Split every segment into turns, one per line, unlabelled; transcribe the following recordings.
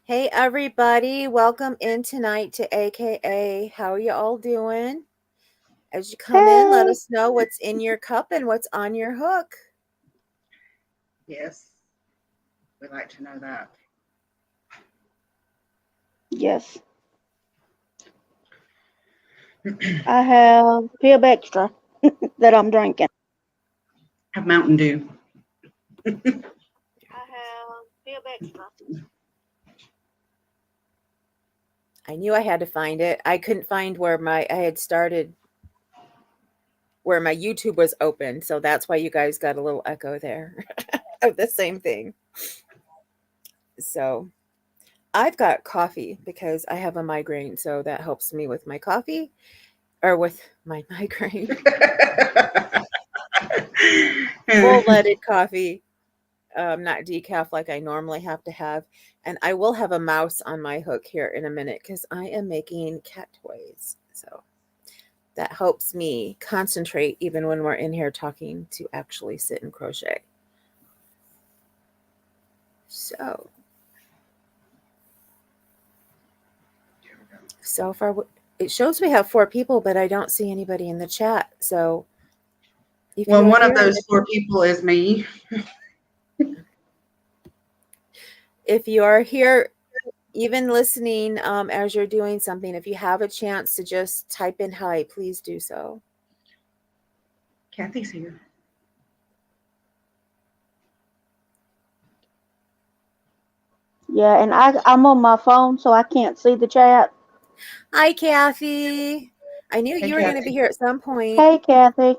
Hey everybody, welcome in tonight to AKA. How are you all doing? As you come in, let
Hey.
us know what's in your cup and what's on your hook.
Yes, we'd like to know that.
Yes. I have Pib Extra that I'm drinking.
Have Mountain Dew.
I have Pib Extra.
I knew I had to find it. I couldn't find where I had started where my YouTube was open, so that's why you guys got a little echo there of the same thing. So, I've got coffee because I have a migraine, so that helps me with my coffee or with my migraine. Full leaded coffee. Not decaf like I normally have to have. And I will have a mouse on my hook here in a minute because I am making cat toys. So that helps me concentrate even when we're in here talking to actually sit and crochet. So far, it shows we have 4 people, but I don't see anybody in the chat. So if
Well,
you're
one of
here,
those 4 people is me.
if you are here, even listening as you're doing something, if you have a chance to just type in hi, please do so.
Kathy's here.
Yeah, and I'm on my phone, so I can't see the chat.
Hi, Kathy. I knew
Hey,
you were going to be
Kathy.
here at some point.
Hey, Kathy.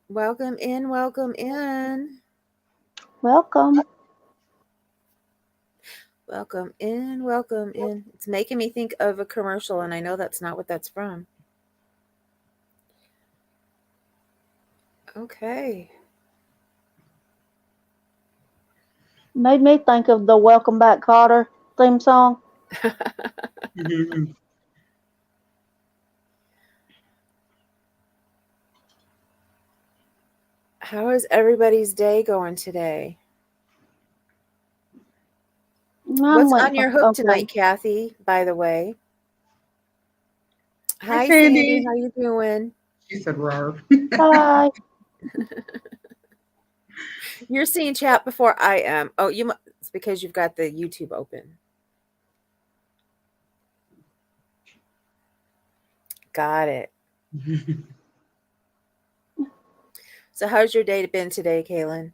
Welcome in, welcome in.
Welcome.
Welcome in, welcome in. It's making me think of a commercial, and I know that's not what that's from. Okay.
Made me think of the Welcome Back Cotter theme song.
Mhm.
How is everybody's day going today? What's on your hook
Okay.
tonight, Kathy, by the way?
Hi,
Hi, Sandy.
Sandy.
How you doing?
She said, "Rar."
Bye.
You're seeing chat before I am. Oh, it's because you've got the YouTube open. Got it. So how's your day been today, Kaylin?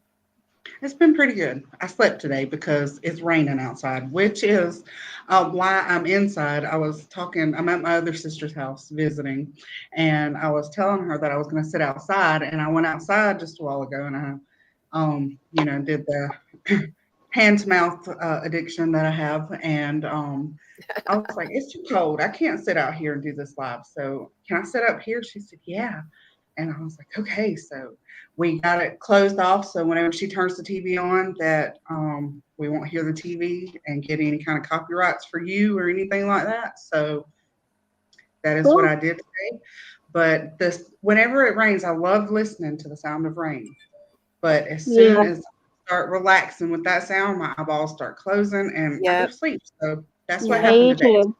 It's been pretty good. I slept today because it's raining outside, which is why I'm inside. I'm at my other sister's house visiting, and I was telling her that I was going to sit outside, and I went outside just a while ago, and did the hand to mouth addiction that I have, and I was like, it's too cold. I can't sit out here and do this live. So can I sit up here? She said, yeah. And I was like, okay. So we got it closed off. So whenever she turns the TV on, that we won't hear the TV and get any kind of copyrights for you or anything like that. So that is what
Cool.
I did today. But whenever it rains, I love listening to the sound of rain. But as soon
Yeah.
as I start relaxing with that sound, my eyeballs start closing and I go
Yep.
to sleep. So that's what
Yep.
happened
Me
today.
too.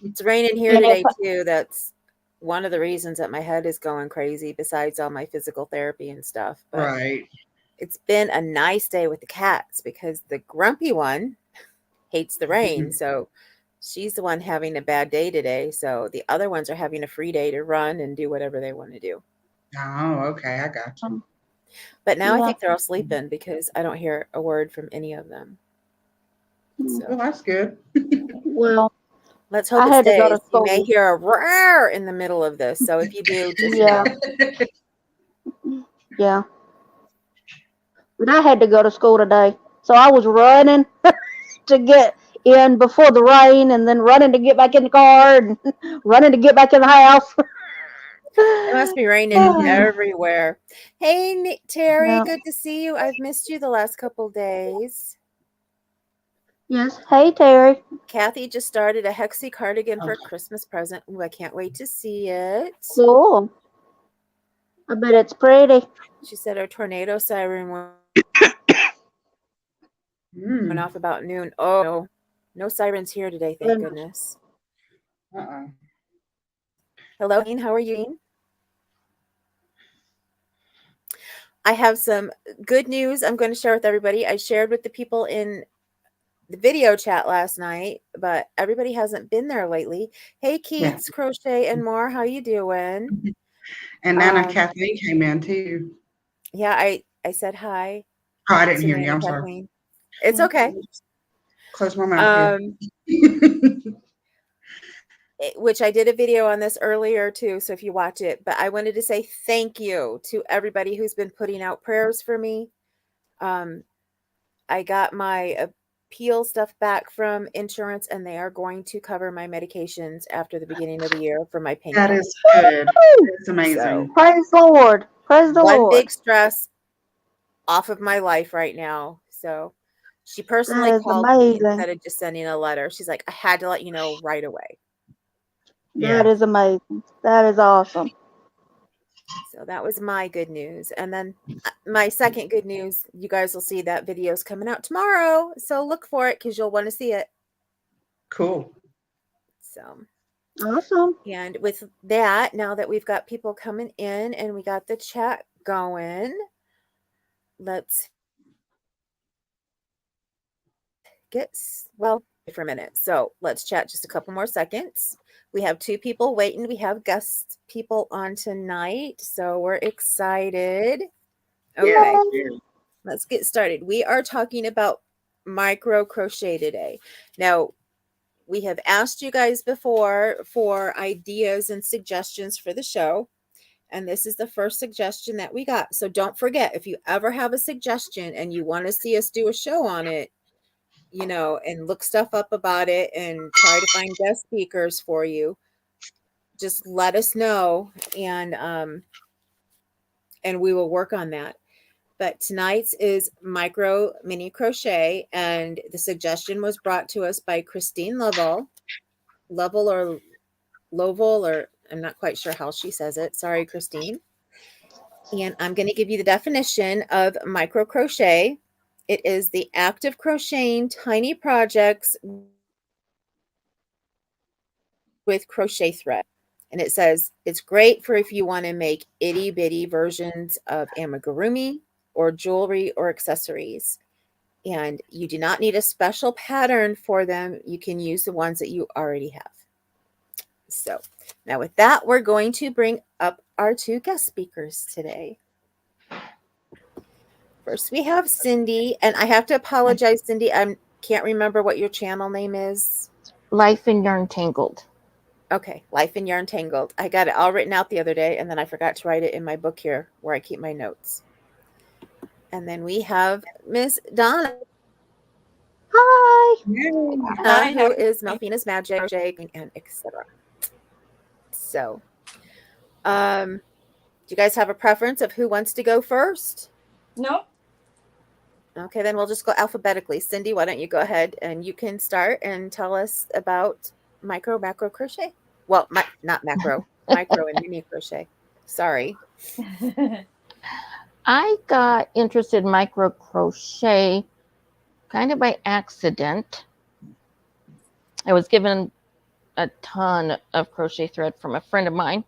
It's raining here
Yeah.
today too. That's one of the reasons that my head is going crazy besides all my physical therapy and stuff. But
Right.
it's been a nice day with the cats because the grumpy one hates the rain. So she's the one having a bad day today. So the other ones are having a free day to run and do whatever they want to do.
Oh, okay. I got you.
But now I
Yeah.
think they're all sleeping because I don't hear a word from any of them.
Well,
So
that's good.
Well,
let's hope
I
it
had to go to
stays. You may
school.
hear a roar in the middle of this. So if you do, just
Yeah.
know.
Yeah. But I had to go to school today. So I was running to get in before the rain and then running to get back in the car and running to get back in the house.
It must be raining
Hmm.
everywhere. Hey, Terry,
Yeah.
good to see you. I've missed you the last couple days.
Yes. Hey, Terry.
Kathy just started a hexie cardigan for
Oh,
a Christmas present. Ooh, I can't wait to see it.
Cool. I bet it's pretty.
She said her tornado siren Went off about noon. Oh, no. No sirens here today, thank goodness. Hello, Ian. How are you, Ian? I have some good news I'm going to share with everybody. I shared with the people in the video chat last night, but everybody hasn't been there lately. Hey, Keats, Crochet and More, how you doing?
And Nana Kathleen came in too.
Yeah, I said hi.
Oh, I didn't
to
hear you.
Nana
I'm sorry.
Kathleen. It's okay.
Close my mouth.
Which I did a video on this earlier too, so if you watch it, but I wanted to say thank you to everybody who's been putting out prayers for me. I got my appeal stuff back from insurance, and they are going to cover my medications after the beginning of the year for my pain.
That is good. It's amazing.
So,
praise the Lord. Praise the Lord.
One big stress off of my life right now. So she personally called me instead of just sending a letter. She's like, I had to let you know right away.
That is amazing. That is awesome.
So that was my good news. And then my second good news, you guys will see that video is coming out tomorrow. So look for it because you'll want to see it.
Cool.
So
awesome.
And with that, now that we've got people coming in and we got the chat going, let's get, well, for a minute. So let's chat just a couple more seconds. We have 2 people waiting. We have guest people on tonight. So we're excited. Okay. Let's get started. We are talking about micro crochet today. Now, we have asked you guys before for ideas and suggestions for the show. And this is the first suggestion that we got. So don't forget, if you ever have a suggestion and you want to see us do a show on it, you know, and look stuff up about it and try to find guest speakers for you, just let us know, and we will work on that. But tonight's is micro mini crochet, and the suggestion was brought to us by Christine Lovell, or I'm not quite sure how she says it. Sorry, Christine. And I'm going to give you the definition of micro crochet. It is the act of crocheting tiny projects with crochet thread. And it says it's great for if you want to make itty bitty versions of amigurumi or jewelry or accessories. And you do not need a special pattern for them. You can use the ones that you already have. So now with that, we're going to bring up our 2 guest speakers today. First, we have Cindy, and I have to apologize, Cindy. I can't remember what your channel name is.
Life in Yarn Tangled.
Okay, Life in Yarn Tangled. I got it all written out the other day, and then I forgot to write it in my book here where I keep my notes. And then we have Miss Donna.
Hi.
Who is Melfina's Magic and etc. So, do you guys have a preference of who wants to go first?
No.
Okay, then we'll just go alphabetically. Cindy, why don't you go ahead and you can start and tell us about macro crochet. Well, not macro, micro and mini crochet. Sorry.
I got interested in micro crochet kind of by accident. I was given a ton of crochet thread from a friend of mine,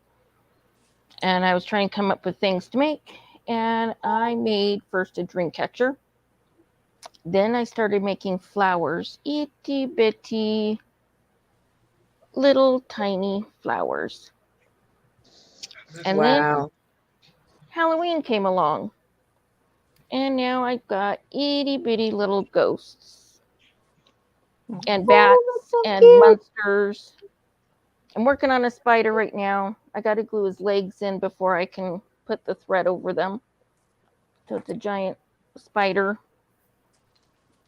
and I was trying to come up with things to make, and I made first a dream catcher. Then I started making flowers, itty bitty little tiny flowers. And then Halloween came along, and now I've got itty bitty little ghosts and bats and monsters. I'm working on a spider right now. I got to glue his legs in before I can put the thread over them. So it's a giant spider.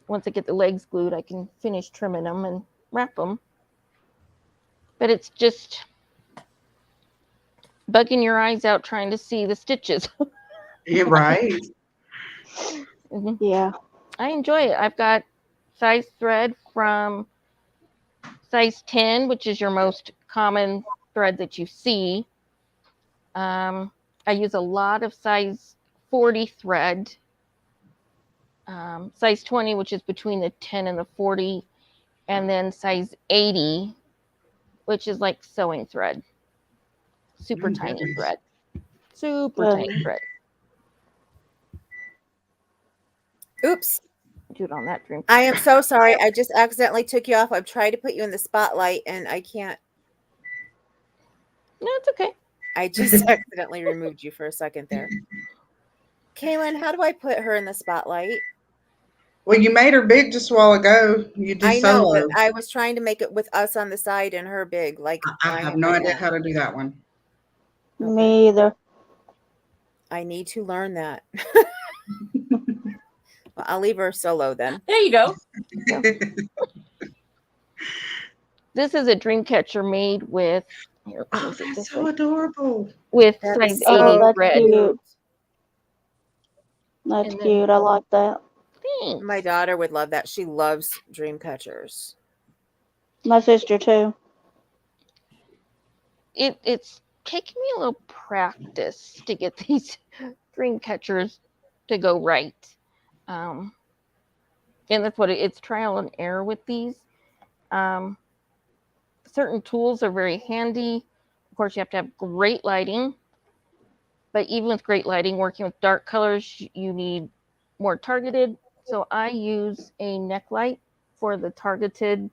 Once I get the legs glued, I can finish trimming them and wrap them. But it's just bugging your eyes out trying to see the stitches.
Yeah, right.
Yeah.
I enjoy it. I've got size thread from size 10, which is your most common thread that you see. I use a lot of size 40 thread. size 20, which is between the 10 and the 40, and then size 80, which is like sewing thread. Super tiny
goodness.
thread. Super tiny thread.
Oops.
Do it on that dream.
I am so sorry. I just accidentally took you off. I've tried to put you in the spotlight and I can't.
No, it's okay.
I just accidentally removed you for a second there. Kaylin, how do I put her in the spotlight?
Well, you made her big just a while ago. You do
I know,
solo.
but I was trying to make it with us on the side and her big, like
I have no idea how to do that one.
Me either.
I need to learn that. Well, I'll leave her solo then.
There you go.
This is a dream catcher made with. Here, let me
Oh,
put
that's
this
so
way.
adorable.
With
That
size
is
80
Oh, that's
thread.
cute. That's
And then-
cute. I like that.
Thanks.
My daughter would love that. She loves dream catchers.
My sister too.
It's taken me a little practice to get these dream catchers to go right. And that's what it's trial and error with these. Certain tools are very handy. Of course, you have to have great lighting. But even with great lighting, working with dark colors, you need more targeted. So I use a neck light for the targeted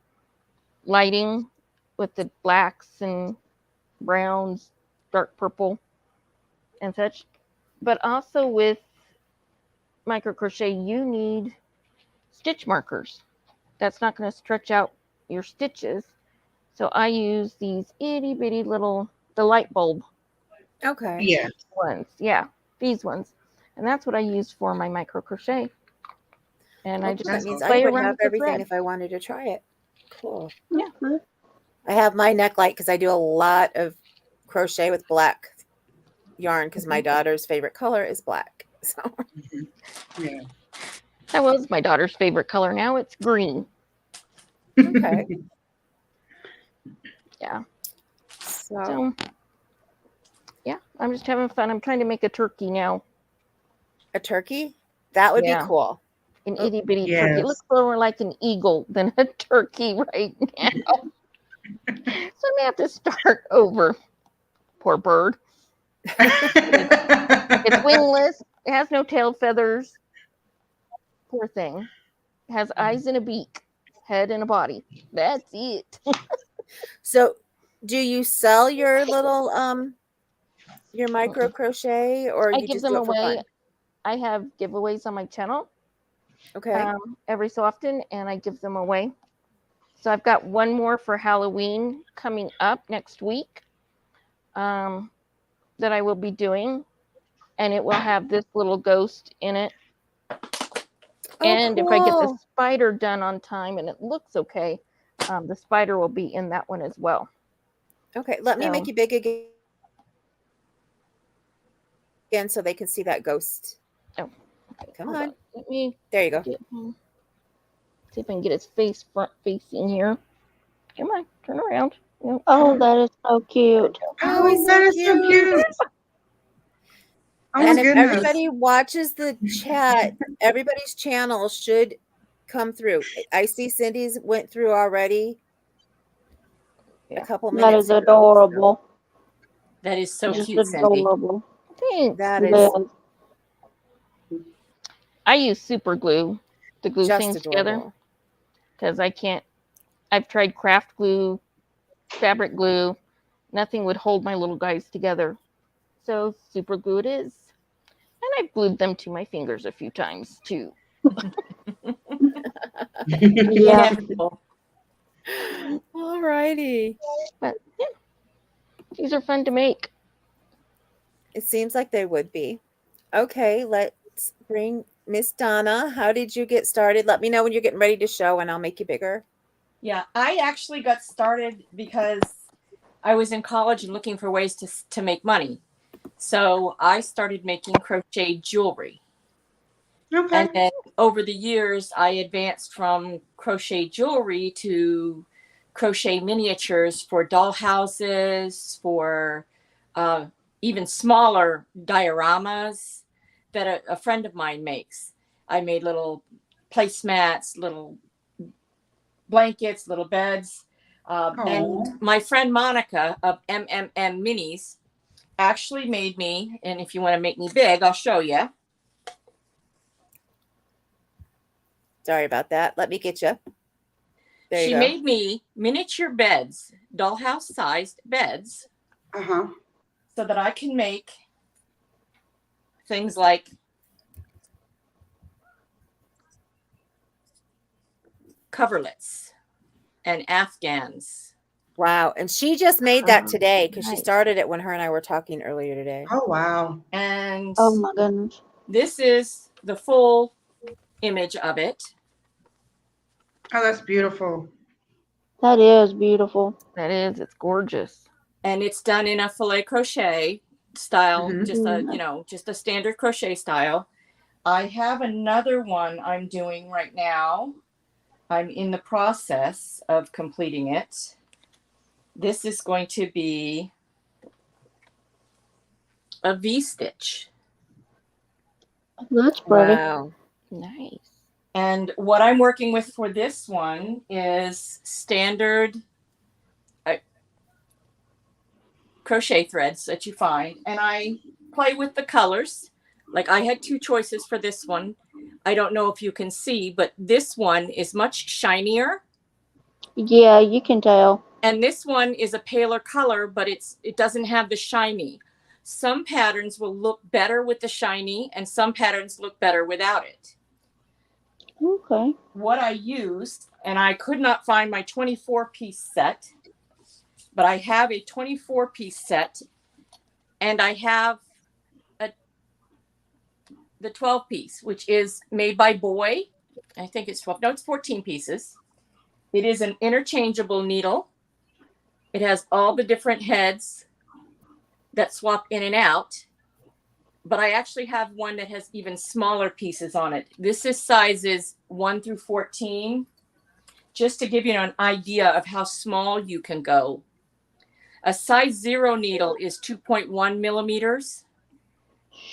lighting with the blacks and browns, dark purple, and such. But also with micro crochet, you need stitch markers. That's not going to stretch out your stitches. So I use these itty bitty little, the light bulb
Okay.
Yeah.
ones. Yeah, these ones. And that's what I use for my micro crochet. And I
Well,
just
that means I
play
would
around
have
with the
everything
thread.
if I wanted to try it. Cool.
Yeah.
I have my neck light because I do a lot of crochet with black yarn because my daughter's favorite color is black. So
Yeah.
That was my daughter's favorite color. Now it's green.
okay.
Yeah.
So
So, yeah, I'm just having fun. I'm trying to make a turkey now.
a turkey? That would
Yeah.
be cool.
An
Oh,
itty bitty turkey.
yes.
It looks more like an eagle than a turkey right now. So I'm going to have to start over. Poor bird. It's wingless. It has no tail feathers. Poor thing. It has eyes and a beak, head and a body. That's it.
So do you sell your little your micro crochet or
I
you
give
just
them
do it for
away.
fun?
I have giveaways on my channel
Okay.
every so often, and I give them away. So I've got one more for Halloween coming up next week that I will be doing, and it will have this little ghost in it. And if I get the spider done on time and it looks okay, the spider will be in that one as well.
Okay, let me
So-
make you big again so they can see that ghost.
Oh,
Come
hold
on.
Let me
There you go.
get him. See if I can get his face front facing here. Come on, turn around. Nope.
Oh, that is so cute.
Oh, he's
that
so
is so cute. Oh my
And if
goodness.
everybody watches the chat, everybody's channel should come through. I see Cindy's went through already
Yeah.
a couple
That
minutes
is
ago.
adorable.
That is so
Just
cute, Cindy.
adorable.
Thanks.
That is
Yes.
I use super glue to glue
just
things together
adorable.
because I can't. I've tried craft glue, fabric glue. Nothing would hold my little guys together. So super glue it is. And I've glued them to my fingers a few times too.
Yeah.
Inevitable.
All righty.
But yeah, these are fun to make.
It seems like they would be. Okay, let's bring Miss Donna. How did you get started? Let me know when you're getting ready to show and I'll make you bigger.
Yeah, I actually got started because I was in college and looking for ways to make money. So I started making crochet jewelry.
Okay.
And then over the years, I advanced from crochet jewelry to crochet miniatures for doll houses, for even smaller dioramas that a friend of mine makes. I made little placemats, little blankets, little beds. And my friend Monica of MMM Minis actually made me, and if you want to make me big, I'll show you.
Sorry about that. Let me get you. There
She
you go.
made me miniature beds, dollhouse sized beds, so that I can make things like coverlets and afghans.
Wow. And she just made that today because she
nice.
started it when her and I were talking earlier today.
Oh, wow.
And
Oh my goodness.
this is the full image of it.
Oh, that's beautiful.
That is beautiful.
That is, it's gorgeous.
And it's done in a filet crochet style,
Mhm.
just a, you know, just a standard crochet style. I have another one I'm doing right now. I'm in the process of completing it. This is going to be a V-stitch.
That's pretty.
Wow.
Nice.
And what I'm working with for this one is standard crochet threads that you find. And I play with the colors. Like I had two choices for this one. I don't know if you can see, but this one is much shinier.
Yeah, you can tell.
And this one is a paler color, but it doesn't have the shiny. Some patterns will look better with the shiny and some patterns look better without it.
Okay.
What I used, and I could not find my 24-piece set, but I have a 24-piece set, and I have the 12-piece, which is made by Boy. I think it's 12. No, it's 14 pieces. It is an interchangeable needle. It has all the different heads that swap in and out. But I actually have one that has even smaller pieces on it. This is sizes 1 through 14, just to give you an idea of how small you can go. A size 0 needle is 2.1 millimeters,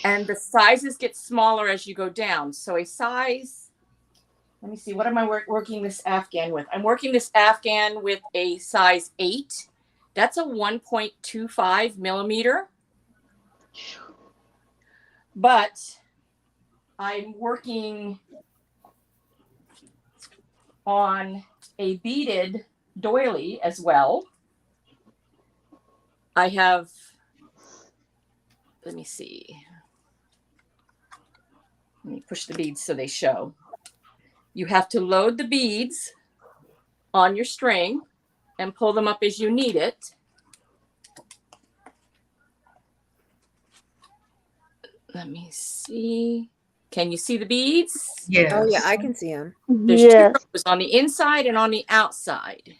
and the sizes get smaller as you go down. So a size, let me see, what am I working this Afghan with? I'm working this Afghan with a size 8. That's a 1.25 millimeter. But I'm working on a beaded doily as well. I have, let me see. Let me push the beads so they show. You have to load the beads on your string and pull them up as you need it. Let me see. Can you see the beads?
Yes.
Oh, yeah, I can see them.
There's
Yes.
2 rows on the inside and on the outside.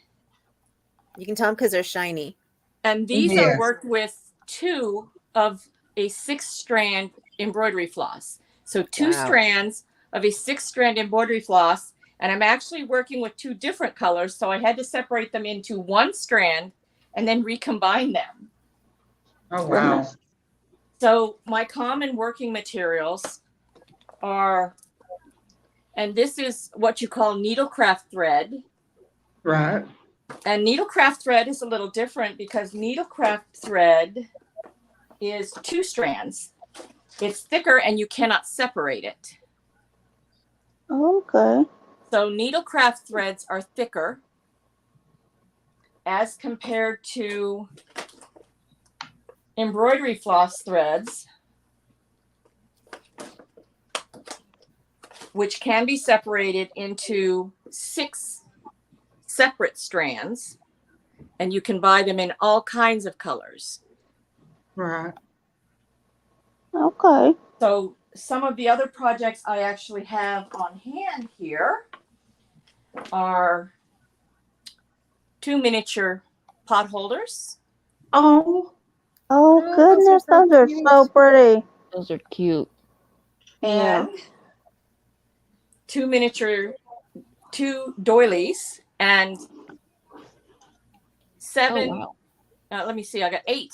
You can tell them because they're shiny.
And these are
Yes.
worked with 2 of a 6-strand embroidery floss. So 2
Wow.
strands of a 6-strand embroidery floss. And I'm actually working with 2 different colors. So I had to separate them into 1 strand and then recombine them.
Oh, wow.
Goodness.
So my common working materials are, and this is what you call needlecraft thread.
Right.
And needlecraft thread is a little different because needlecraft thread is 2 strands. It's thicker and you cannot separate it.
Okay.
So needlecraft threads are thicker as compared to embroidery floss threads, which can be separated into 6 separate strands, and you can buy them in all kinds of colors.
Right.
Okay.
So some of the other projects I actually have on hand here are 2 miniature pot holders.
Oh,
Oh,
Oh,
goodness,
those are so
those are so
cute.
pretty.
Those are cute.
Yeah.
And 2 doilies and 7,
Oh, wow.
let me see, I got 8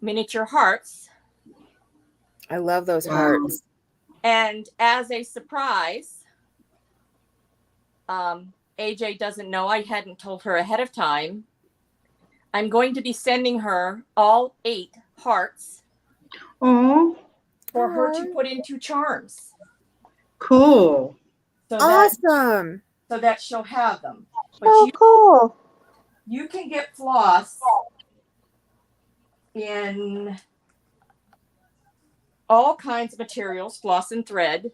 miniature hearts
I love those
Wow.
hearts.
And as a surprise, AJ doesn't know, I hadn't told her ahead of time, I'm going to be sending her all 8 hearts
Oh,
for her to put into charms.
cool.
So
Awesome.
that she'll have them. But
Oh, cool.
you can get floss in all kinds of materials, floss and thread.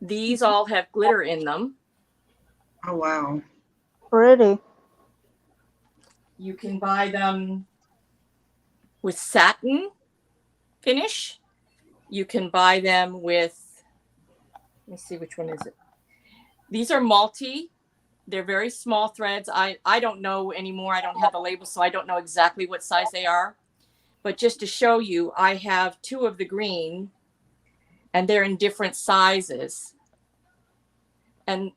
These all have glitter in them.
Oh, wow.
Pretty.
You can buy them with satin finish. You can buy them with, let me see, which one is it? These are multi. They're very small threads. I don't know anymore. I don't have the label, so I don't know exactly what size they are. But just to show you, I have 2 of the green, and they're in different sizes. And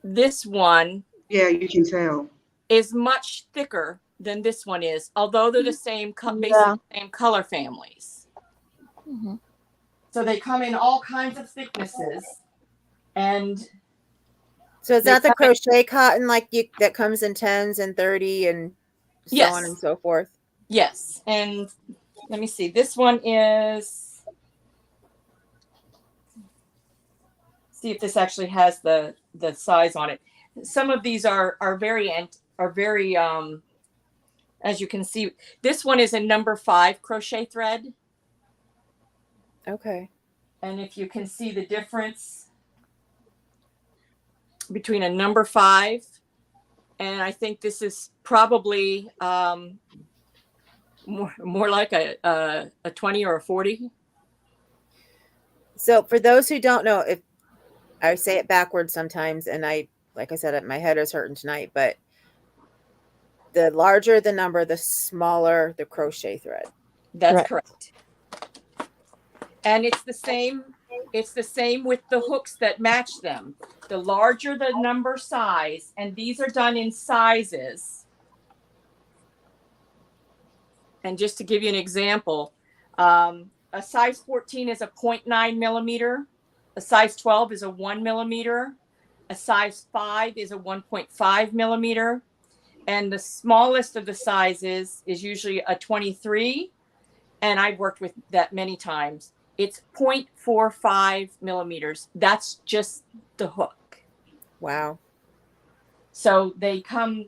this one,
Yeah, you can tell.
is much thicker than this one is, although they're the same, basically same color families.
Mm-hmm.
So they come in all kinds of thicknesses. And
So is that the crochet cotton that comes in 10s and 30 and so on and so forth?
Yes. And let me see. This one is, see if this actually has the size on it. Some of these are very, as you can see, this one is a number 5 crochet thread.
Okay.
And if you can see the difference between a number 5, and I think this is probably more like a 20 or a 40.
So for those who don't know, if I say it backwards sometimes, and like I said, my head is hurting tonight, but the larger the number, the smaller the crochet thread.
That's correct. And it's the same with the hooks that match them. The larger the number size, and these are done in sizes. And just to give you an example, a size 14 is a 0.9 millimeter. A size 12 is a 1 millimeter. A size 5 is a 1.5 millimeter. And the smallest of the sizes is usually a 23. And I've worked with that many times. It's 0.45 millimeters. That's just the hook.
Wow.
So they come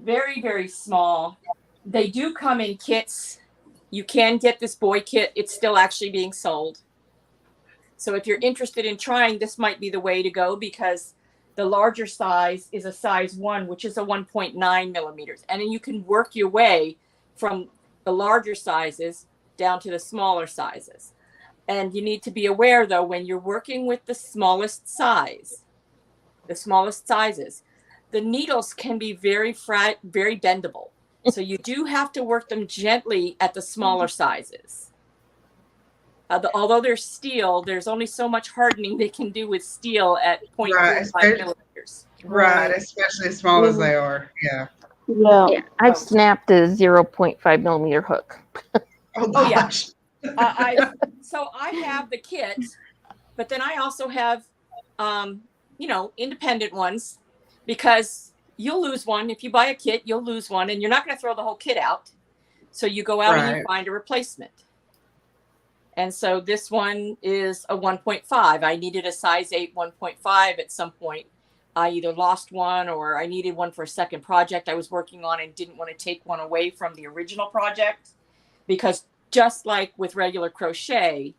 very, very small. They do come in kits. You can get this boy kit. It's still actually being sold. So if you're interested in trying, this might be the way to go, because the larger size is a size 1, which is a 1.9 millimeters. And then you can work your way from the larger sizes down to the smaller sizes. And you need to be aware, though, when you're working with the smallest sizes, the needles can be very bendable. So you do have to work them gently at the smaller sizes. Although they're steel, there's only so much hardening they can do with steel at 0.45 millimeters.
Right, especially as small as they are. Yeah.
Yeah.
I've snapped a 0.5 millimeter hook.
Oh gosh.
So I have the kit, but then I also have, independent ones, because you'll lose one. If you buy a kit, you'll lose one, and you're not going to throw the whole kit out. So you go out and you find a replacement. And so this one is a 1.5. I needed a size 8 1.5 at some point. I either lost one or I needed one for a second project I was working on and didn't want to take one away from the original project. Because just like with regular crochet,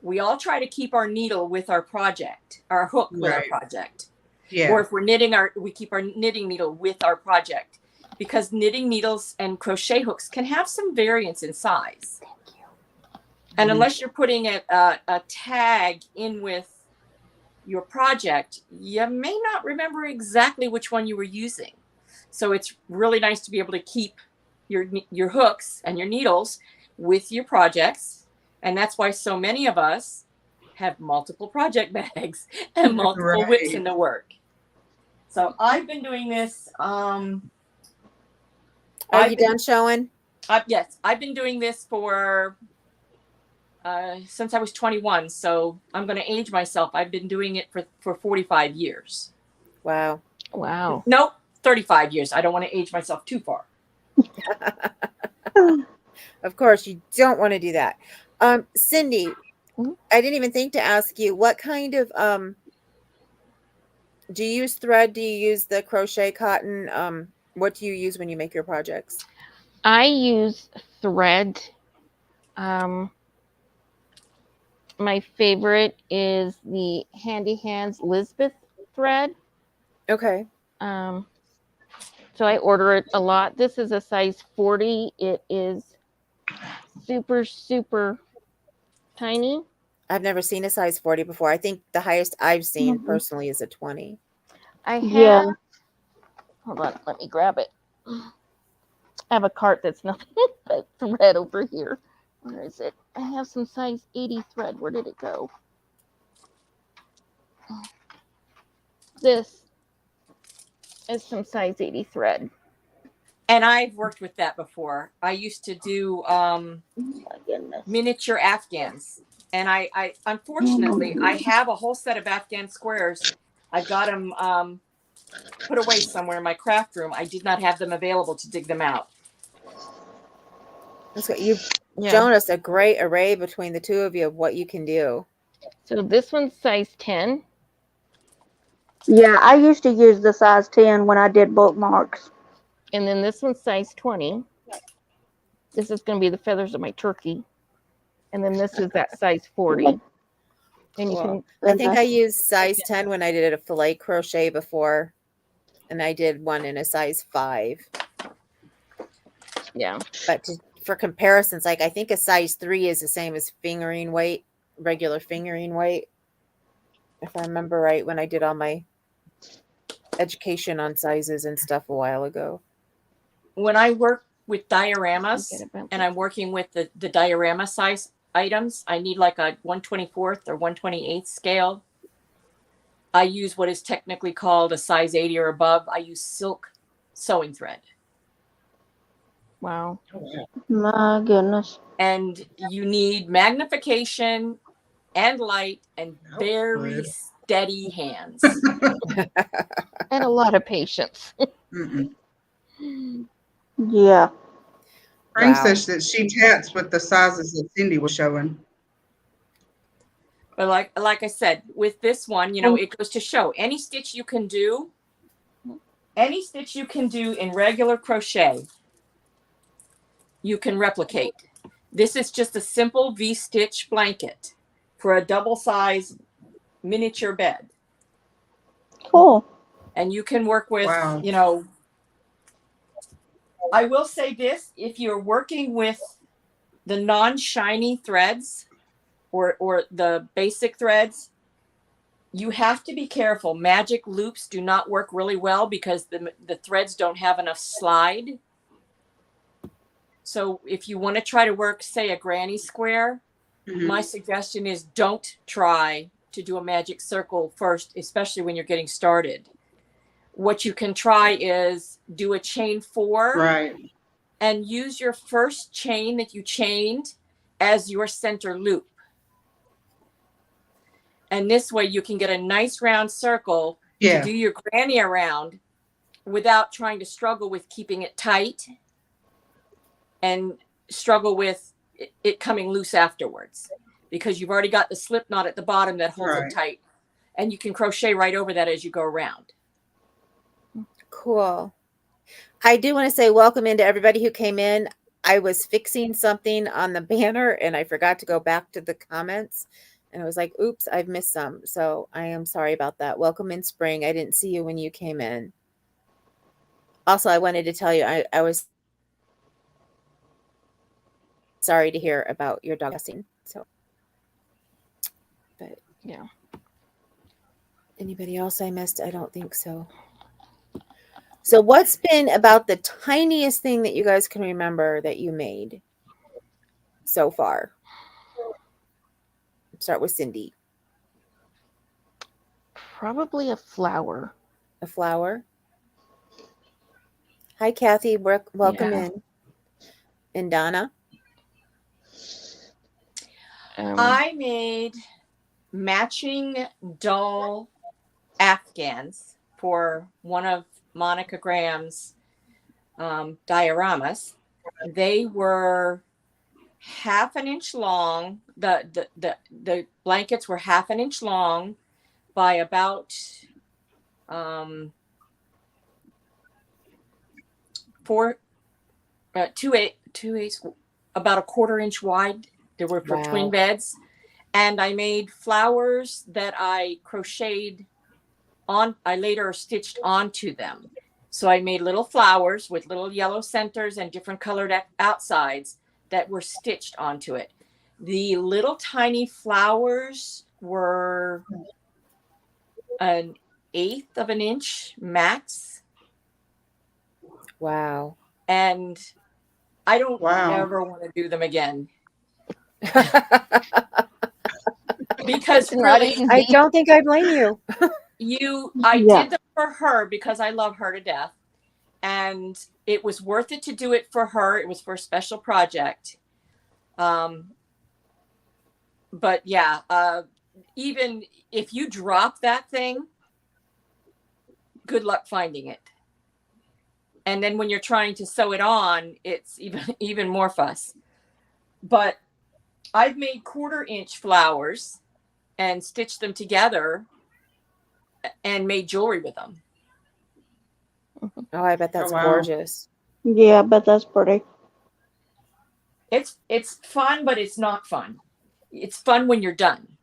we all try to keep our needle with our project, our hook with our project.
Yeah.
Or if we're knitting, we keep our knitting needle with our project, because knitting needles and crochet hooks can have some variance in size. And unless you're putting a tag in with your project, you may not remember exactly which one you were using. So it's really nice to be able to keep your hooks and your needles with your projects. And that's why so many of us have multiple project bags and multiple whips in the work. So I've been doing this.
Are you done showing?
Yes, I've been doing this for since I was 21. So I'm going to age myself. I've been doing it for 45 years.
Wow.
Wow.
Nope, 35 years. I don't want to age myself too far.
Of course, you don't want to do that. Cindy,
Mhm.
I didn't even think to ask you what kind of do you use thread? Do you use the crochet cotton? What do you use when you make your projects?
I use thread. My favorite is the Handy Hands Lisbeth thread.
Okay.
So I order it a lot. This is a size 40. It is super, super tiny.
I've never seen a size 40 before. I think the highest I've seen
Mhm.
personally is a 20.
I have,
Yeah.
hold on, let me grab it. I have a cart that's nothing but thread over here. Where is it? I have some size 80 thread. Where did it go? This is some size 80 thread.
And I've worked with that before. I used to do
Oh my goodness.
miniature Afghans. And I unfortunately, I have a whole set of Afghan squares. I got them put away somewhere in my craft room. I did not have them available to dig them out.
That's what you've
Yeah.
shown us a great array between the two of you of what you can do.
So this one's size 10.
Yeah, I used to use the size 10 when I did bookmarks.
And then this one's size 20. This is going to be the feathers of my turkey. And then this is that size 40. And you
Cool.
can,
I think I
Goodness.
used size 10 when I did a filet crochet before, and I did one in a size 5.
yeah.
But for comparisons, like I think a size 3 is the same as fingering weight, regular fingering weight. If I remember right, when I did all my education on sizes and stuff a while ago.
When I work with
Forget
dioramas
about
and
that.
I'm working with the diorama size items, I need like a 1/24 or 1/28 scale. I use what is technically called a size 80 or above. I use silk sewing thread.
Wow.
My goodness.
And you need magnification and light and very steady hands.
And a lot of patience.
Mm-mm.
Yeah.
Frank
Wow.
says that she chats with the sizes that Cindy was showing.
But like I said, with this one, you know, it goes to show any stitch you can do in regular crochet, you can replicate. This is just a simple V-stitch blanket for a double size miniature bed.
Cool.
And you can work with,
Wow.
you know, I will say this, if you're working with the non-shiny threads or the basic threads, you have to be careful. Magic loops do not work really well because the threads don't have enough slide. So if you want to try to work, say, a granny square, my suggestion is don't try to do a magic circle first, especially when you're getting started. What you can try is do a chain 4.
Right.
And use your first chain that you chained as your center loop. And this way you can get a nice round circle to do your granny around without trying to struggle with keeping it tight and struggle with it coming loose afterwards, because you've already got the slip knot at the bottom that holds it tight, and you can crochet right over that as you go around.
Cool. I do want to say welcome into everybody who came in. I was fixing something on the banner and I forgot to go back to the comments. And I was like, oops, I've missed some. So I am sorry about that. Welcome in spring. I didn't see you when you came in. Also, I wanted to tell you, I was sorry to hear about your dog passing. So, but
yeah.
Anybody else I missed? I don't think so. So what's been about the tiniest thing that you guys can remember that you made so far? Start with Cindy.
Probably a flower.
A flower. Hi, Kathy. Welcome in. And Donna?
I made matching doll afghans for one of Monica Graham's dioramas. They were half an inch long. The blankets were half an inch long by about 2/8, about a 1/4 inch wide. They were for twin beds. And I made flowers that I crocheted on. I later stitched onto them. So I made little flowers with little yellow centers and different colored outsides that were stitched onto it. The little tiny flowers were 1/8 of an inch max.
Wow.
And I don't ever want to do them again. Because really,
I don't think I blame you.
I did them for her because I love her to death. And it was worth it to do it for her. It was for a special project. But yeah, even if you drop that thing, good luck finding it. And then when you're trying to sew it on, it's even more fuss. But I've made 1/4 inch flowers and stitched them together and made jewelry with them.
Oh, I bet that's gorgeous.
Yeah, I bet that's pretty.
It's fun, but it's not fun. It's fun when you're done.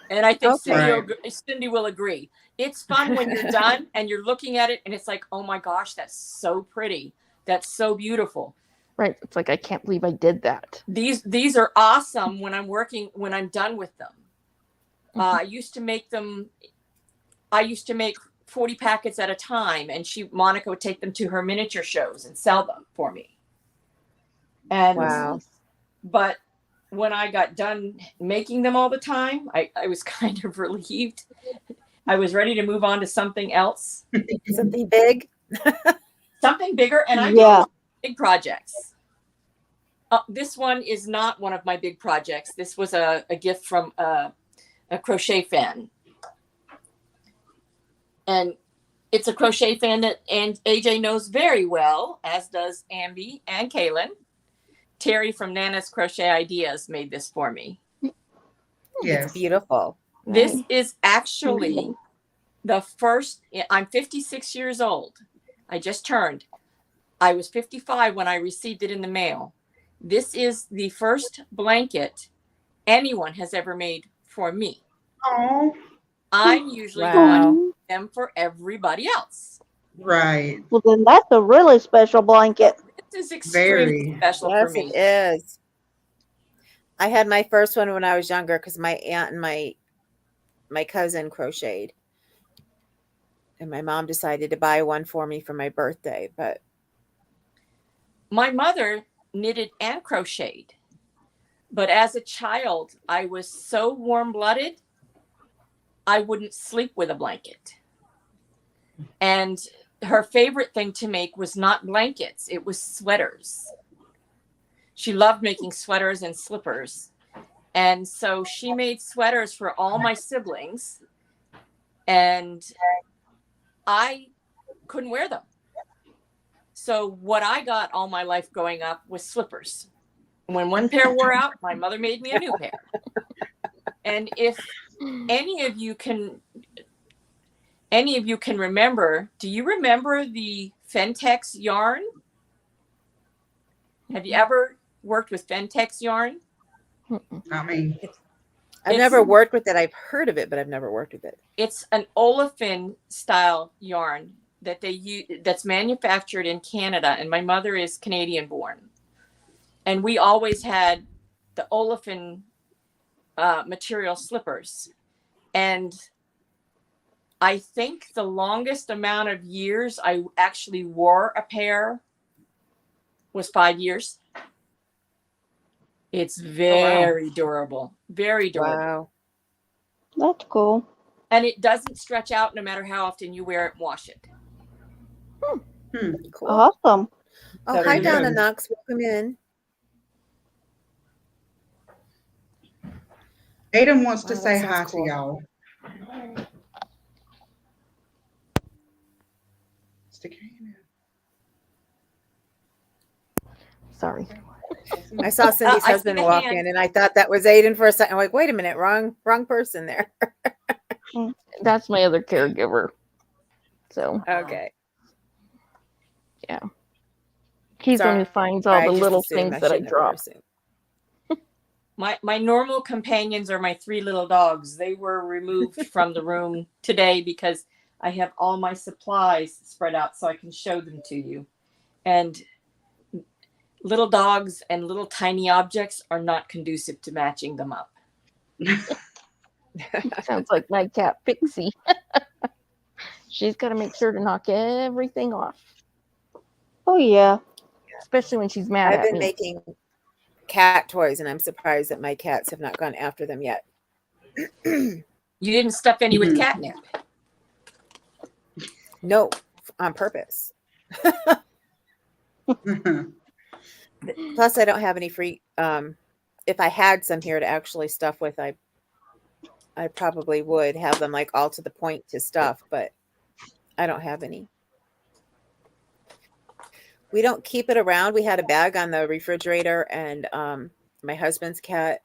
And I think Cindy will agree. It's fun when you're done and you're looking at it and it's like, oh my gosh, that's so pretty. That's so beautiful.
Right. It's like, I can't believe I did that.
These are awesome when I'm done with them. I used to make 40 packets at a time, and Monica would take them to her miniature shows and sell them for me. And but when I got done making them all the time, I was kind of relieved. I was ready to move on to something else.
Something big.
Something bigger. And I do big projects. This one is not one of my big projects. This was a gift from a crochet fan. And it's a crochet fan that AJ knows very well, as does Ambi and Kaylin. Terry from Nana's Crochet Ideas made this for me.
Yes.
It's beautiful.
This is actually the first. I'm 56 years old. I just turned. I was 55 when I received it in the mail. This is the first blanket anyone has ever made for me.
Oh.
I'm usually doing them for everybody else.
Right.
Well, then that's a really special blanket.
This is extremely special for me.
Yes, it is. I had my first one when I was younger because my aunt and my cousin crocheted. And my mom decided to buy one for me for my birthday. But
my mother knitted and crocheted. But as a child, I was so warm-blooded, I wouldn't sleep with a blanket. And her favorite thing to make was not blankets. It was sweaters. She loved making sweaters and slippers. And so she made sweaters for all my siblings. And I couldn't wear them. So what I got all my life growing up was slippers. When one pair wore out, my mother made me a new pair. And if any of you can remember, do you remember the Fentex yarn? Have you ever worked with Fentex yarn?
Not me.
I've never worked with it. I've heard of it, but I've never worked with it.
It's an olefin style yarn that they use, that's manufactured in Canada, and my mother is Canadian born. And we always had the olefin material slippers. And I think the longest amount of years I actually wore a pair was 5 years. It's very durable, very durable.
Wow. That's cool.
And it doesn't stretch out no matter how often you wear it and wash it.
Cool.
Awesome.
Oh, hi, Donna Knox. Welcome in.
Aiden wants to
Wow, that
say
sounds
hi
cool.
to y'all. Stick your hand
Sorry.
in.
I saw Cindy's
I see
husband
the
walk
hand.
in, and I thought that was Aiden for a second. I'm like, wait a minute, wrong person there.
That's my other caregiver. So
Okay.
he's the one who
Sorry,
finds all
I
the
just
little
assumed.
things
I
that I
should never
drop.
assume.
My normal companions are my 3 little dogs. They were removed from the room today because I have all my supplies spread out so I can show them to you. And little dogs and little tiny objects are not conducive to matching them up.
Sounds like my cat Pixie. She's got to make sure to knock everything off,
Oh yeah.
especially when she's mad
I've
at
been
me.
making cat toys, and I'm surprised that my cats have not gone after them yet.
You didn't stuff any with catnip.
No, on purpose. Plus, I don't have any free. If I had some here to actually stuff with, I probably would have them like all to the point to stuff, but I don't have any. We don't keep it around. We had a bag on the refrigerator, and my husband's cat,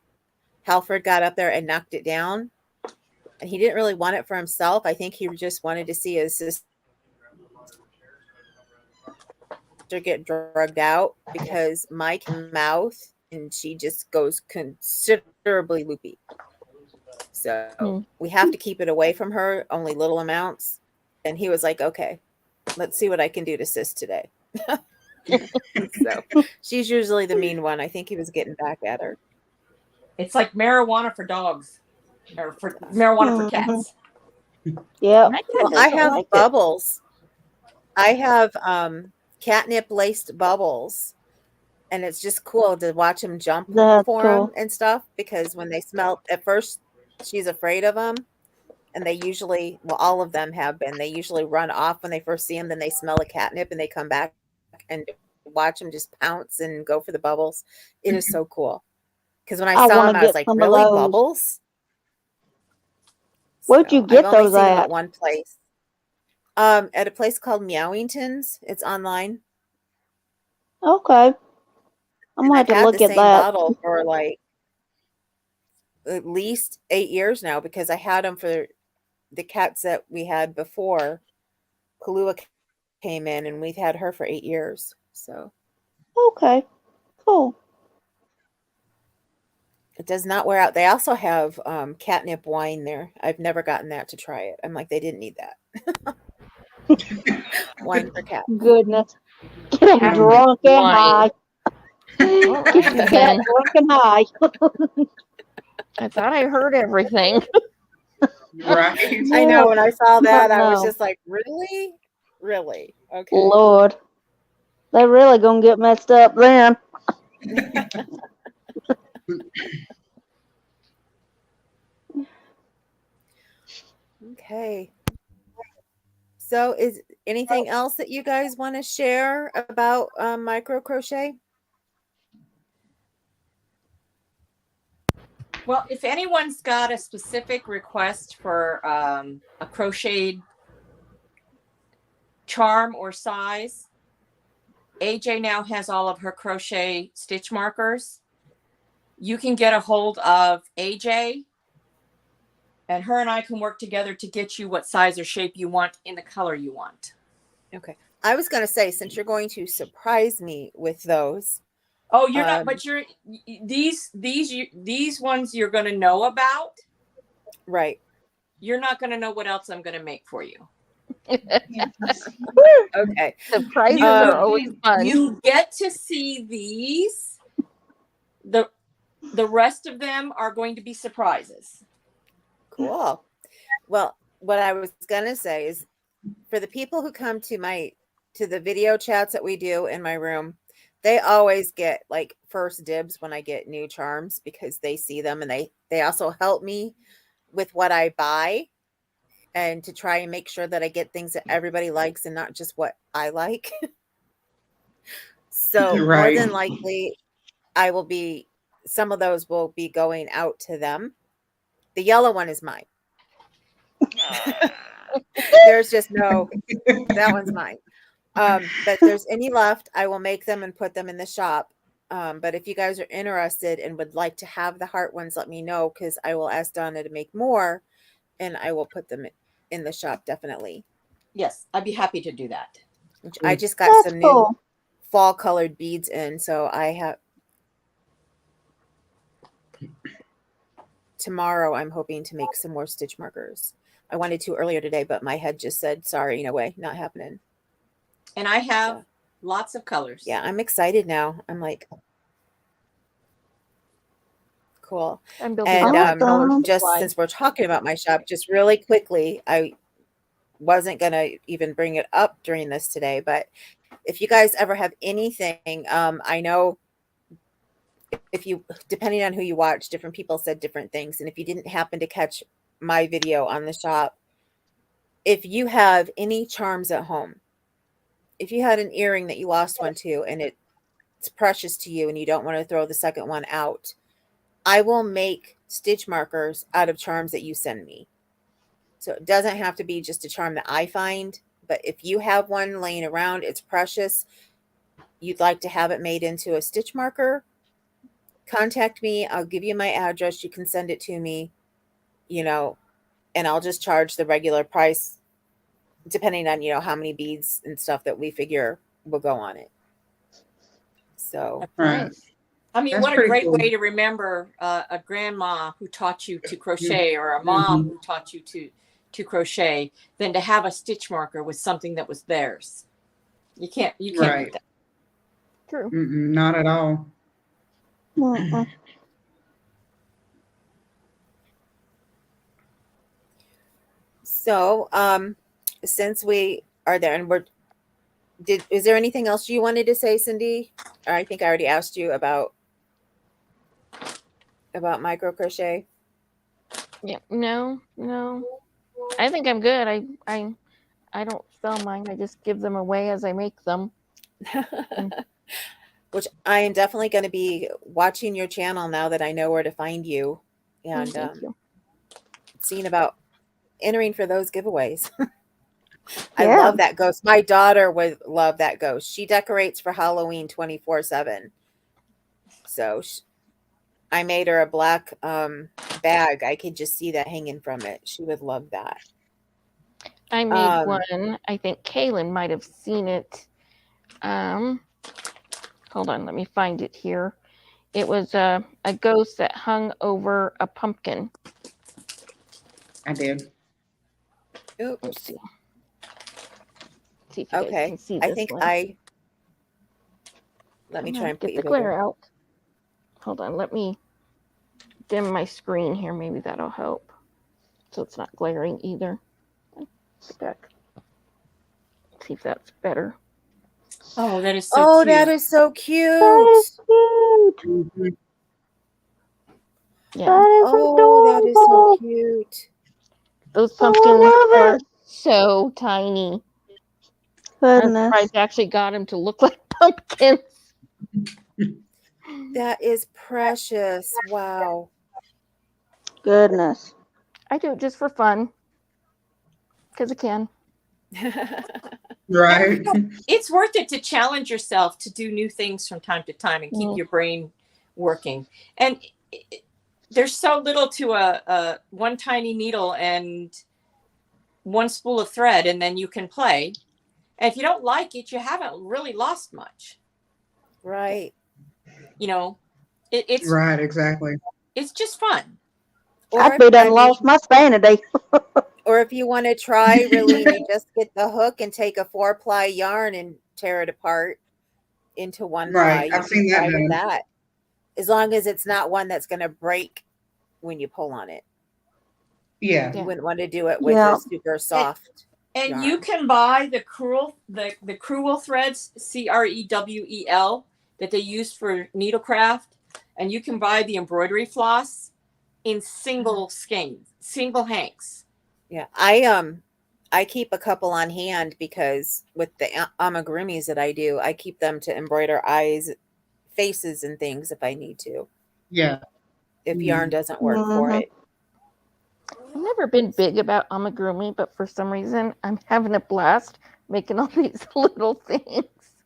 Halford, got up there and knocked it down. And he didn't really want it for himself. I think he just wanted to see his sister get drugged out because Mike mouth, and she just goes considerably loopy. So we have to keep it away from her, only little amounts. And he was like, okay, let's see what I can do to sis today. So she's usually the mean one. I think he was getting back at her.
It's like marijuana for dogs, or for marijuana for cats.
Yep.
My cat
Well, I
doesn't
have
like it.
bubbles. I have catnip laced bubbles, and it's just cool to watch him jump
That's
for
cool.
them and stuff, because when they smell, at first she's afraid of them, and they usually, well, all of them have been, they usually run off when they first see them, then they smell a catnip and they come back and watch them just pounce and go for the bubbles. It is so cool. Because when I
I
saw
want
them,
to
I was
get
like,
some of
really,
those.
bubbles?
Where'd you
So I've
get
only
those
seen them
at?
at one place. At a place called Meowingtons. It's online.
Okay. I'm
And
gonna
I've
have to
had the
look at
same
that.
bottle for like at least 8 years now, because I had them for the cats that we had before Kahlua came in, and we've had her for 8 years. So
Okay. Cool.
it does not wear out. They also have catnip wine there. I've never gotten that to try it. I'm like, they didn't need that. Wine for cats.
Goodness. Get them
Cat
drunk and
wine.
high.
All
Get
right,
the cat
then.
drunk and high.
I thought I heard everything.
Right.
I know. When I saw that, I was
No.
just like, really? Really? Okay.
Lord. They really gonna get messed up then.
Okay. So is anything else that you guys want to share about micro crochet?
Well, if anyone's got a specific request for a crocheted charm or size, AJ now has all of her crochet stitch markers. You can get a hold of AJ, and her and I can work together to get you what size or shape you want in the color you want.
Okay. I was going to say, since you're going to surprise me with those.
Oh, you're not, but you're these ones you're going to know about.
Right.
You're not going to know what else I'm going to make for you.
Okay.
Surprises are always fun.
You get to see these. The rest of them are going to be surprises.
Cool. Well, what I was going to say is, for the people who come to the video chats that we do in my room, they always get like first dibs when I get new charms, because they see them, and they also help me with what I buy, and to try and make sure that I get things that everybody likes and not just what I like. So more than likely, some of those will be going out to them. The yellow one is mine. There's just no, that one's mine. But if there's any left, I will make them and put them in the shop. But if you guys are interested and would like to have the heart ones, let me know, because I will ask Donna to make more and I will put them in the shop definitely.
Yes, I'd be happy to do that.
Which I just got
That's
some
cool.
new fall colored beads in, so I have tomorrow I'm hoping to make some more stitch markers. I wanted to earlier today, but my head just said, sorry, no way, not happening.
And I have
So,
lots of colors.
yeah, I'm excited now. I'm like, cool.
I'm building
And
up my color
just
supply.
since we're talking about my shop, just really quickly, I wasn't going to even bring it up during this today, but if you guys ever have anything, I know if you, depending on who you watch, different people said different things. And if you didn't happen to catch my video on the shop, if you have any charms at home, if you had an earring that you lost one to and it's precious to you and you don't want to throw the second one out, I will make stitch markers out of charms that you send me. So it doesn't have to be just a charm that I find, but if you have one laying around, it's precious, you'd like to have it made into a stitch marker, contact me. I'll give you my address. You can send it to me, and I'll just charge the regular price depending on, how many beads and stuff that we figure will go on it. So,
Right.
I mean,
That's
what a
pretty
great
cool.
way to remember a grandma who taught you to crochet, or a mom who taught you to crochet, than to have a stitch marker with something that was theirs. You can't
Right.
beat that.
True.
Not at all.
Mm-mm.
So, since we are there and is there anything else you wanted to say, Cindy? Or I think I already asked you about micro crochet.
Yeah. No. I think I'm good. I don't sell mine. I just give them away as I make them.
Which I am definitely going to be watching your channel now that I know where to find you, and
Thank you.
seeing about entering for those giveaways. I
Yeah.
love that ghost. My daughter would love that ghost. She decorates for Halloween 24/7. So I made her a black bag. I could just see that hanging from it. She would love that.
I made one. I think Kaylin might have seen it. Hold on, let me find it here. It was a ghost that hung over a pumpkin.
I did.
Oops.
Let's see. See if you guys
Okay.
can see
I
this
think
one.
let me
I'm
try
gonna
and put
get
you
the glare
bigger.
out. Hold on, let me dim my screen here. Maybe that'll help. So it's not glaring either. Get back. See if that's better.
Oh, that is so
Oh,
cute.
that is so cute.
That is cute.
Mhm.
Yeah.
That is
Oh, that is so
adorable.
cute.
Those
Oh,
pumpkins
I love
are
it.
so tiny. I'm
Goodness.
surprised I actually got them to look like pumpkins.
That is precious. Wow.
Goodness.
I do it just for fun. Because I can.
Right.
It's worth it to challenge yourself to do new things from time to time and keep your brain working. And there's so little to a one tiny needle and one spool of thread, and then you can play. And if you don't like it, you haven't really lost much.
Right.
It's
Right, exactly.
it's just fun.
I'd be done lost my sanity.
Or if you want to try really, and you just get the hook and take a 4-ply yarn and tear it apart into one ply.
Right.
You
I've seen
can
that
try with
done.
that. As long as it's not one that's going to break when you pull on it.
Yeah.
You wouldn't want to do it with
Yeah.
a super soft
And
yarn.
you can buy the crewel threads, CREWEL, that they use for needlecraft, and you can buy the embroidery floss in single skeins, single hanks.
Yeah, I keep a couple on hand because with the amigurumis that I do, I keep them to embroider eyes, faces, and things if I need to.
Yeah.
If yarn doesn't work for it.
I've never been big about amigurumi, but for some reason I'm having a blast making all these little things.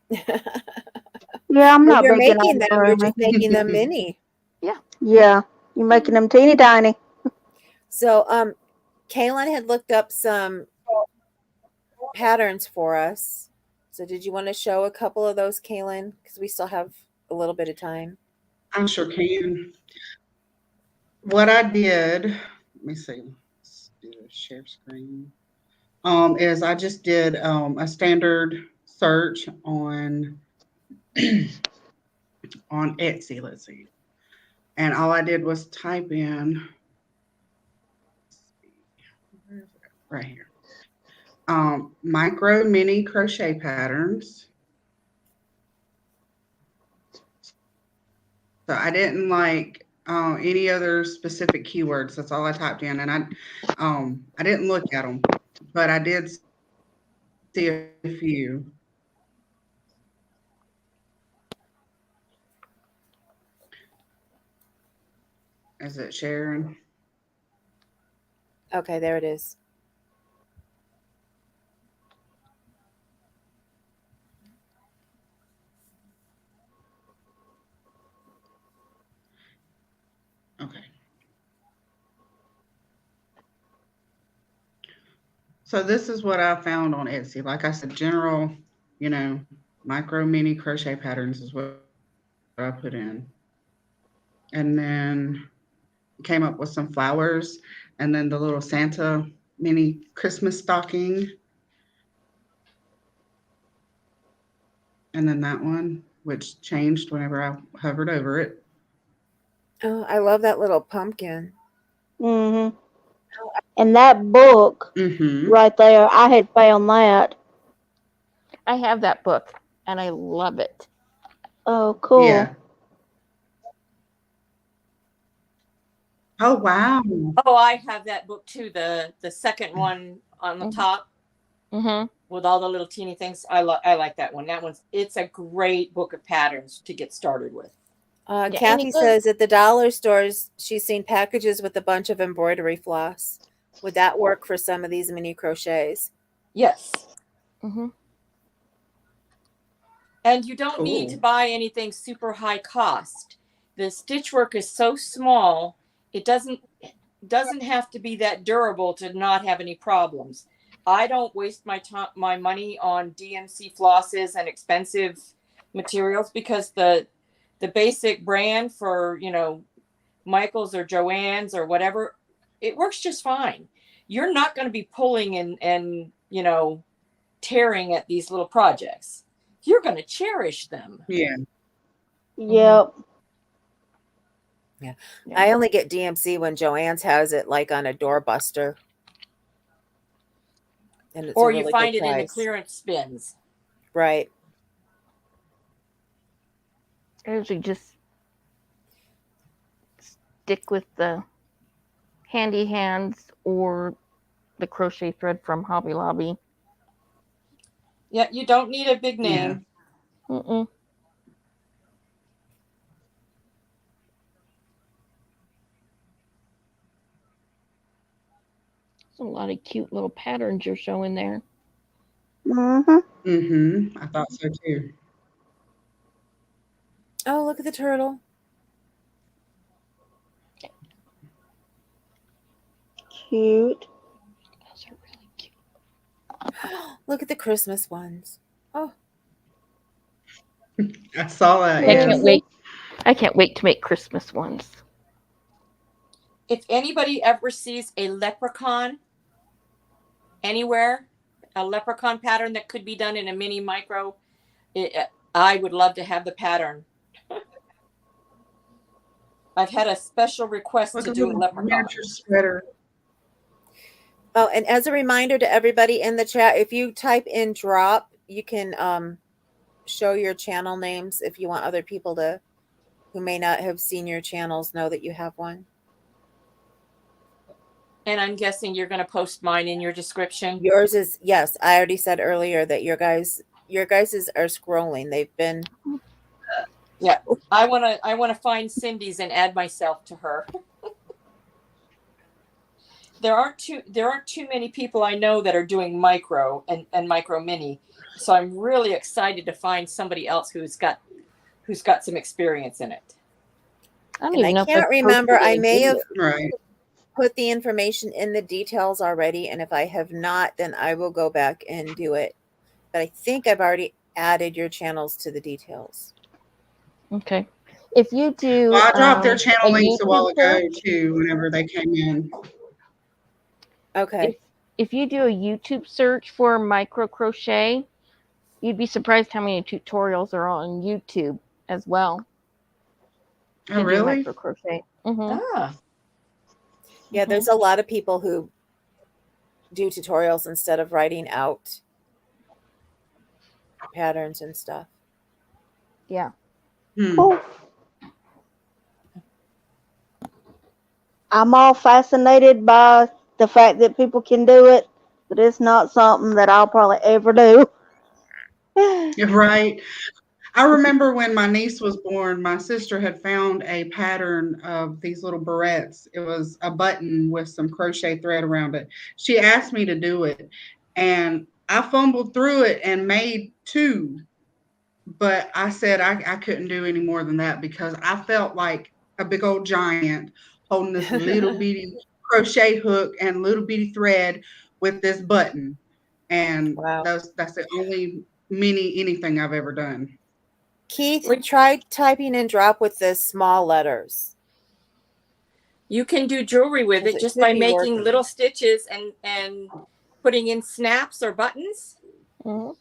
Yeah, I'm
Well,
not
you're
making
making them. You're
amigurumi.
just making them mini.
Yeah, you're making them teeny tiny.
So, Kaylin had looked up some patterns for us. So, did you want to show a couple of those, Kaylin? Because we still have a little bit of time.
I sure can. What I did, let me see. Let's do a share screen. Is I just did a standard search on on Etsy. Let's see, and all I did was type in right here micro mini crochet patterns. So I didn't like any other specific keywords. That's all I typed in, and I didn't look at them, but I did see a few. Is it Sharon?
Okay, there it is.
Okay. So this is what I found on Etsy. Like I said, general, micro mini crochet patterns is what I put in. And then came up with some flowers and then the little Santa mini Christmas stocking. And then that one, which changed whenever I hovered over it.
Oh, I love that little pumpkin.
Mm-hmm. And that book
Mm-hmm.
right there, I had found that.
I have that book and I love it.
Oh, cool.
Yeah. Oh, wow.
Oh, I have that book too. The second one on the top
Mm-hmm.
with all the little teeny things. I like that one. It's a great book of patterns to get started with.
Kathy says at the dollar stores she's seen packages with a bunch of embroidery floss. Would that work for some of these mini crochets?
Yes.
Mm-hmm.
And you don't need to buy anything super high cost. The stitch work is so small, it doesn't have to be that durable to not have any problems. I don't waste my money on DMC flosses and expensive materials because the basic brand for, Michael's or Joann's or whatever, it works just fine. You're not going to be pulling and tearing at these little projects. You're going to cherish them.
Yeah.
Yep.
Yeah. I only get DMC when Joann's has it like on a doorbuster. And it's
or
a really
you find
good
it in the
price.
clearance bins.
Right.
I usually just stick with the Handy Hands or the crochet thread from Hobby Lobby.
Yeah, you don't need a big name.
Yeah. Mm-mm. There's a lot of cute little patterns you're showing there.
Mm-hmm.
Mm-hmm. I thought so too.
Oh, look at the turtle.
Cute.
Those are really cute.
Look at the Christmas ones. Oh.
I saw that.
I
Yes.
can't wait. I can't wait to make Christmas ones.
If anybody ever sees a leprechaun anywhere, a leprechaun pattern that could be done in a mini micro, I would love to have the pattern. I've had a special request to do a leprechaun.
Miniature sweater.
Oh, and as a reminder to everybody in the chat, if you type in drop, you can show your channel names if you want other people who may not have seen your channels know that you have one.
And I'm guessing you're going to post mine in your description.
Yours is, yes, I already said earlier that your guys' are scrolling. They've been.
Yeah, I want to find Cindy's and add myself to her. there aren't too many people I know that are doing micro and micro mini. So I'm really excited to find somebody else who's got some experience in it.
I don't
And
even
I
know if
can't
I've
remember.
posted
I
any
may have
videos.
Right.
put the information in the details already, and if I have not, then I will go back and do it. But I think I've already added your channels to the details.
Okay. If you do
Well, I dropped their
a
channel links a while
YouTube
ago
search,
too, whenever they came in.
Okay.
if you do a YouTube search for micro crochet, you'd be surprised how many tutorials are on YouTube as well.
Oh,
To do
really?
micro crochet. Mm-hmm.
Ah,
Yeah, there's a lot of people who do tutorials instead of writing out patterns and stuff.
Yeah.
Cool. I'm all fascinated by the fact that people can do it, but it's not something that I'll probably ever do.
Right. I remember when my niece was born, my sister had found a pattern of these little barrettes. It was a button with some crochet thread around it. She asked me to do it, and I fumbled through it and made two. But I said I couldn't do any more than that because I felt like a big old giant holding this little bitty crochet hook and little bitty thread with this button. And
Wow.
that's the only mini anything I've ever done.
Keith, try typing in drop with the small letters.
you can do jewelry with
Because
it
it
just
should
by
be
making
working.
little stitches and putting in snaps or buttons,
Mm-hmm.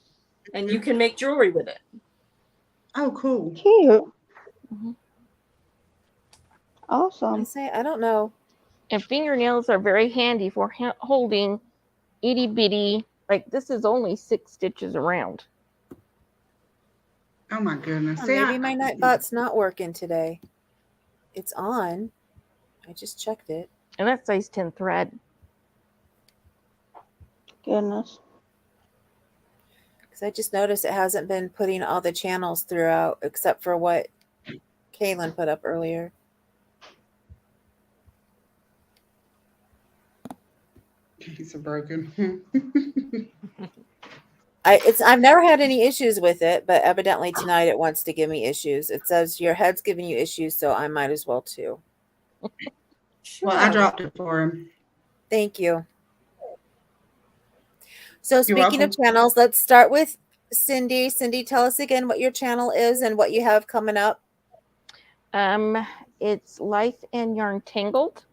and you can make jewelry with it.
Oh, cool.
Cute.
Mm-hmm.
I
Awesome.
say, I don't know.
And fingernails are very handy for holding itty bitty. Like this is only 6 stitches around.
Oh my goodness.
Oh,
See,
maybe my Nightbot's not working today. It's on. I just checked it.
And that's size 10 thread.
Goodness.
Because I just noticed it hasn't been putting all the channels throughout except for what Kaylin put up earlier.
Piece of broken.
I've never had any issues with it, but evidently tonight it wants to give me issues. It says your head's giving you issues, so I might as well too.
Sure.
Well, I dropped it for him.
Thank you. So
You're
speaking of
welcome.
channels, let's start with Cindy. Cindy, tell us again what your channel is and what you have coming up.
It's Life and Yarn Tangled.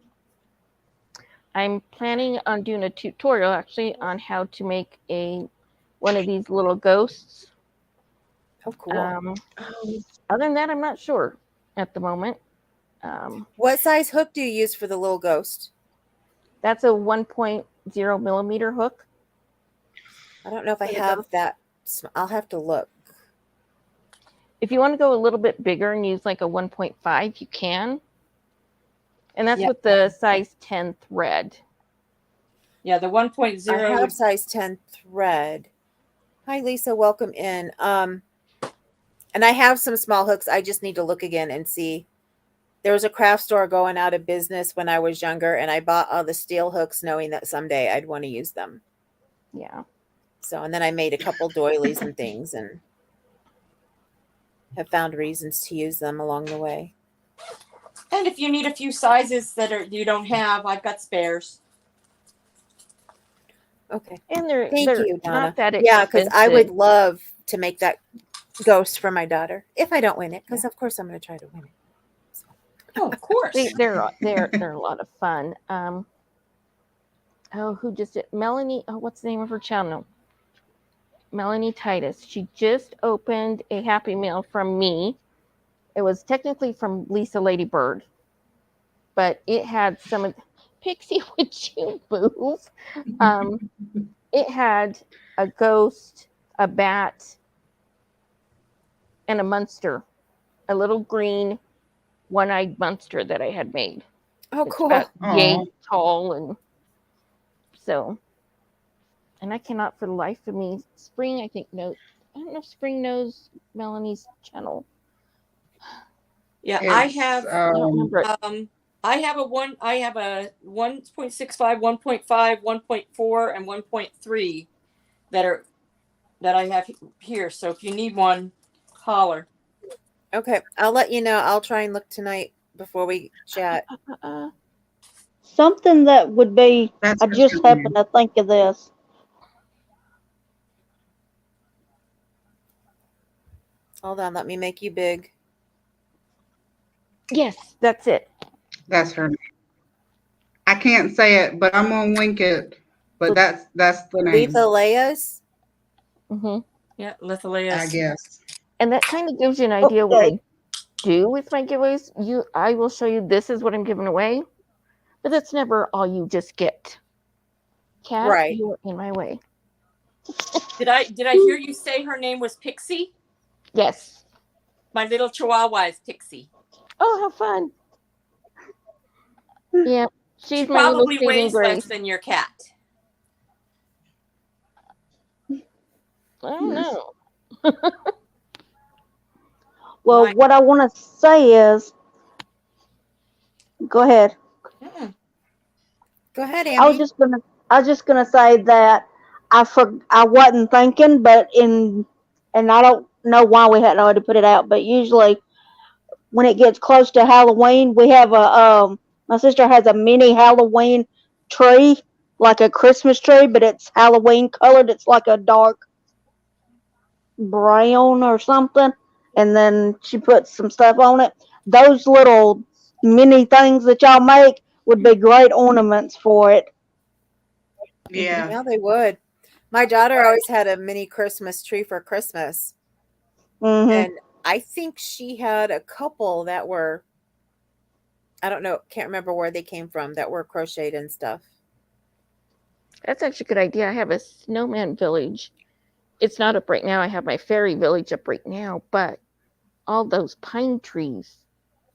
I'm planning on doing a tutorial actually on how to make one of these little ghosts.
Oh, cool.
Other than that, I'm not sure at the moment.
What size hook do you use for the little ghost?
That's a 1.0 millimeter hook.
I don't know if I have that. I'll have to look.
If you want to go a little bit bigger and use like a 1.5, you can. And that's with the size 10 thread.
Yeah, the 1.0.
I have size 10 thread. Hi, Lisa. Welcome in. And I have some small hooks. I just need to look again and see. There was a craft store going out of business when I was younger, and I bought all the steel hooks knowing that someday I'd want to use them.
Yeah.
So, and then I made a couple doilies and things and have found reasons to use them along the way.
And if you need a few sizes that you don't have, I've got spares.
Okay.
And they're
Thank you, Donna.
not that expensive.
Yeah, because I would love to make that ghost for my daughter if I don't win it, because of course I'm going to try to win it. So.
Oh, of course.
They're a lot of fun. Who just did Melanie? Oh, what's the name of her channel? Melanie Titus. She just opened a Happy Mail from me. It was technically from Lisa Ladybird, but it had some of Pixie, would you move? It had a ghost, a bat, and a monster, a little green one-eyed monster that I had made.
Oh,
It's
cool.
about yay tall, and so, and I cannot for the life of me. Spring, I think, I don't know if Spring knows Melanie's channel.
Yeah,
It's,
I have.
I don't remember it.
I have a 1.65, 1.5, 1.4, and 1.3 that I have here. So if you need one, holler.
Okay, I'll let you know. I'll try and look tonight before we chat.
Something that would be,
That's
I just happened to think of this.
Hold on, let me make you big.
Yes, that's it.
That's her name. I can't say it, but I'm gonna link it. But that's the name,
Lethaleas?
Hmm.
Yeah, Lithuania.
I guess.
And that kind of gives you an idea what
Okay.
I do with my giveaways. I will show you this is what I'm giving away, but that's never all you just get. Cat,
Right.
you're in my way.
Did I hear you say her name was Pixie?
Yes.
My little Chihuahua is Pixie.
Oh, how fun. Yeah,
She
she's my little
probably
saving
weighs less
grace.
than your cat.
I don't know.
Well,
Mine.
what I want to say is, go ahead.
Go ahead,
I was
Amby.
just gonna say that I wasn't thinking, and I don't know why we hadn't already put it out, but usually when it gets close to Halloween, we have my sister has a mini Halloween tree, like a Christmas tree, but it's Halloween colored. It's like a dark brown or something, and then she puts some stuff on it. Those little mini things that y'all make would be great ornaments for it.
Yeah.
Yeah, they would. My daughter always had a mini Christmas tree for Christmas.
Hmm.
And I think she had a couple that were, I don't know, can't remember where they came from, that were crocheted and stuff.
That's actually a good idea. I have a snowman village. It's not up right now. I have my fairy village up right now, but all those pine trees.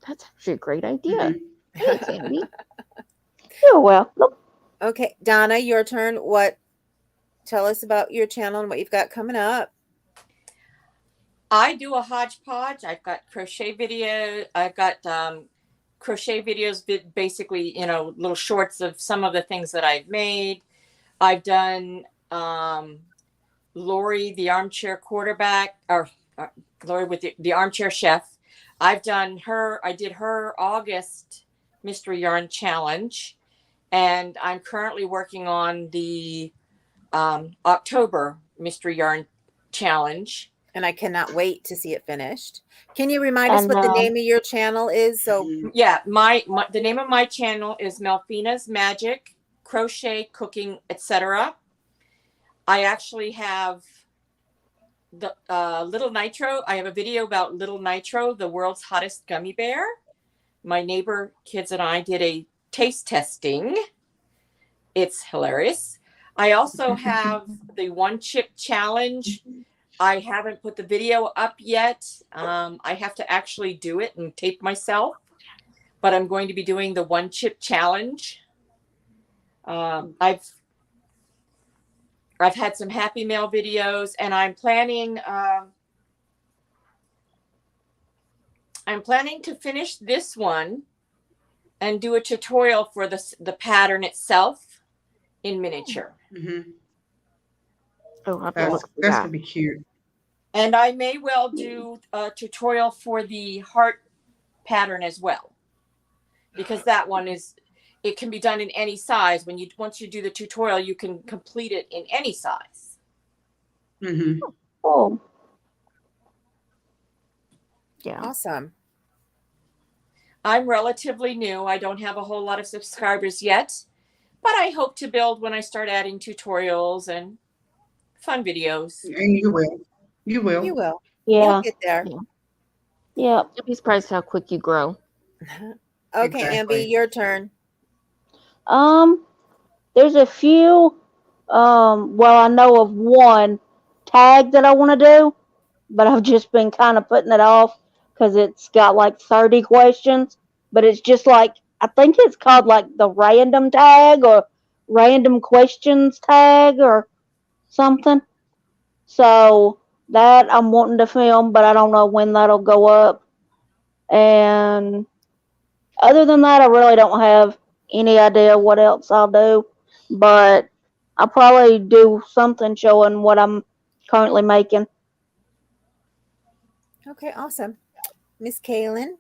That's actually a great idea. Thanks, Andy.
You're welcome.
Okay, Donna, your turn. Tell us about your channel and what you've got coming up.
I do a hodgepodge. I've got crochet video. I've got crochet videos, basically, little shorts of some of the things that I've made. I've done Lori, the armchair quarterback, or Lori with the armchair chef. I did her August mystery yarn challenge, and I'm currently working on the October mystery yarn challenge.
And I cannot wait to see it finished. Can you remind us
And
what the name of your channel is? So
Yeah, the name of my channel is Melfina's Magic, Crochet, Cooking, etc. I actually have the Little Nitro. I have a video about Little Nitro, the world's hottest gummy bear. My neighbor kids and I did a taste testing. It's hilarious. I also have the one chip challenge. I haven't put the video up yet. I have to actually do it and tape myself, but I'm going to be doing the one chip challenge. I've had some Happy Mail videos, and I'm planning to finish this one and do a tutorial for the pattern itself in miniature.
Mm-hmm.
Oh, I'll have to look for
That's
that.
gonna be cute.
And I may well do a tutorial for the heart pattern as well, because that one it can be done in any size. Once you do the tutorial, you can complete it in any size.
Mm-hmm.
oh,
Yeah.
awesome.
I'm relatively new. I don't have a whole lot of subscribers yet, but I hope to build when I start adding tutorials and fun videos.
And you will. You will.
You will.
yeah,
You'll get there.
yeah.
You'll be surprised how quick you grow.
Okay,
Exactly.
Amby, your turn.
There's a few. Well, I know of one tag that I want to do, but I've just been kind of putting it off because it's got like 30 questions. But it's just like, I think it's called like the random tag or random questions tag or something. So that I'm wanting to film, but I don't know when that'll go up. And Other than that, I really don't have any idea what else I'll do. But I'll probably do something showing what I'm currently making.
Okay, awesome. Miss Kaylin.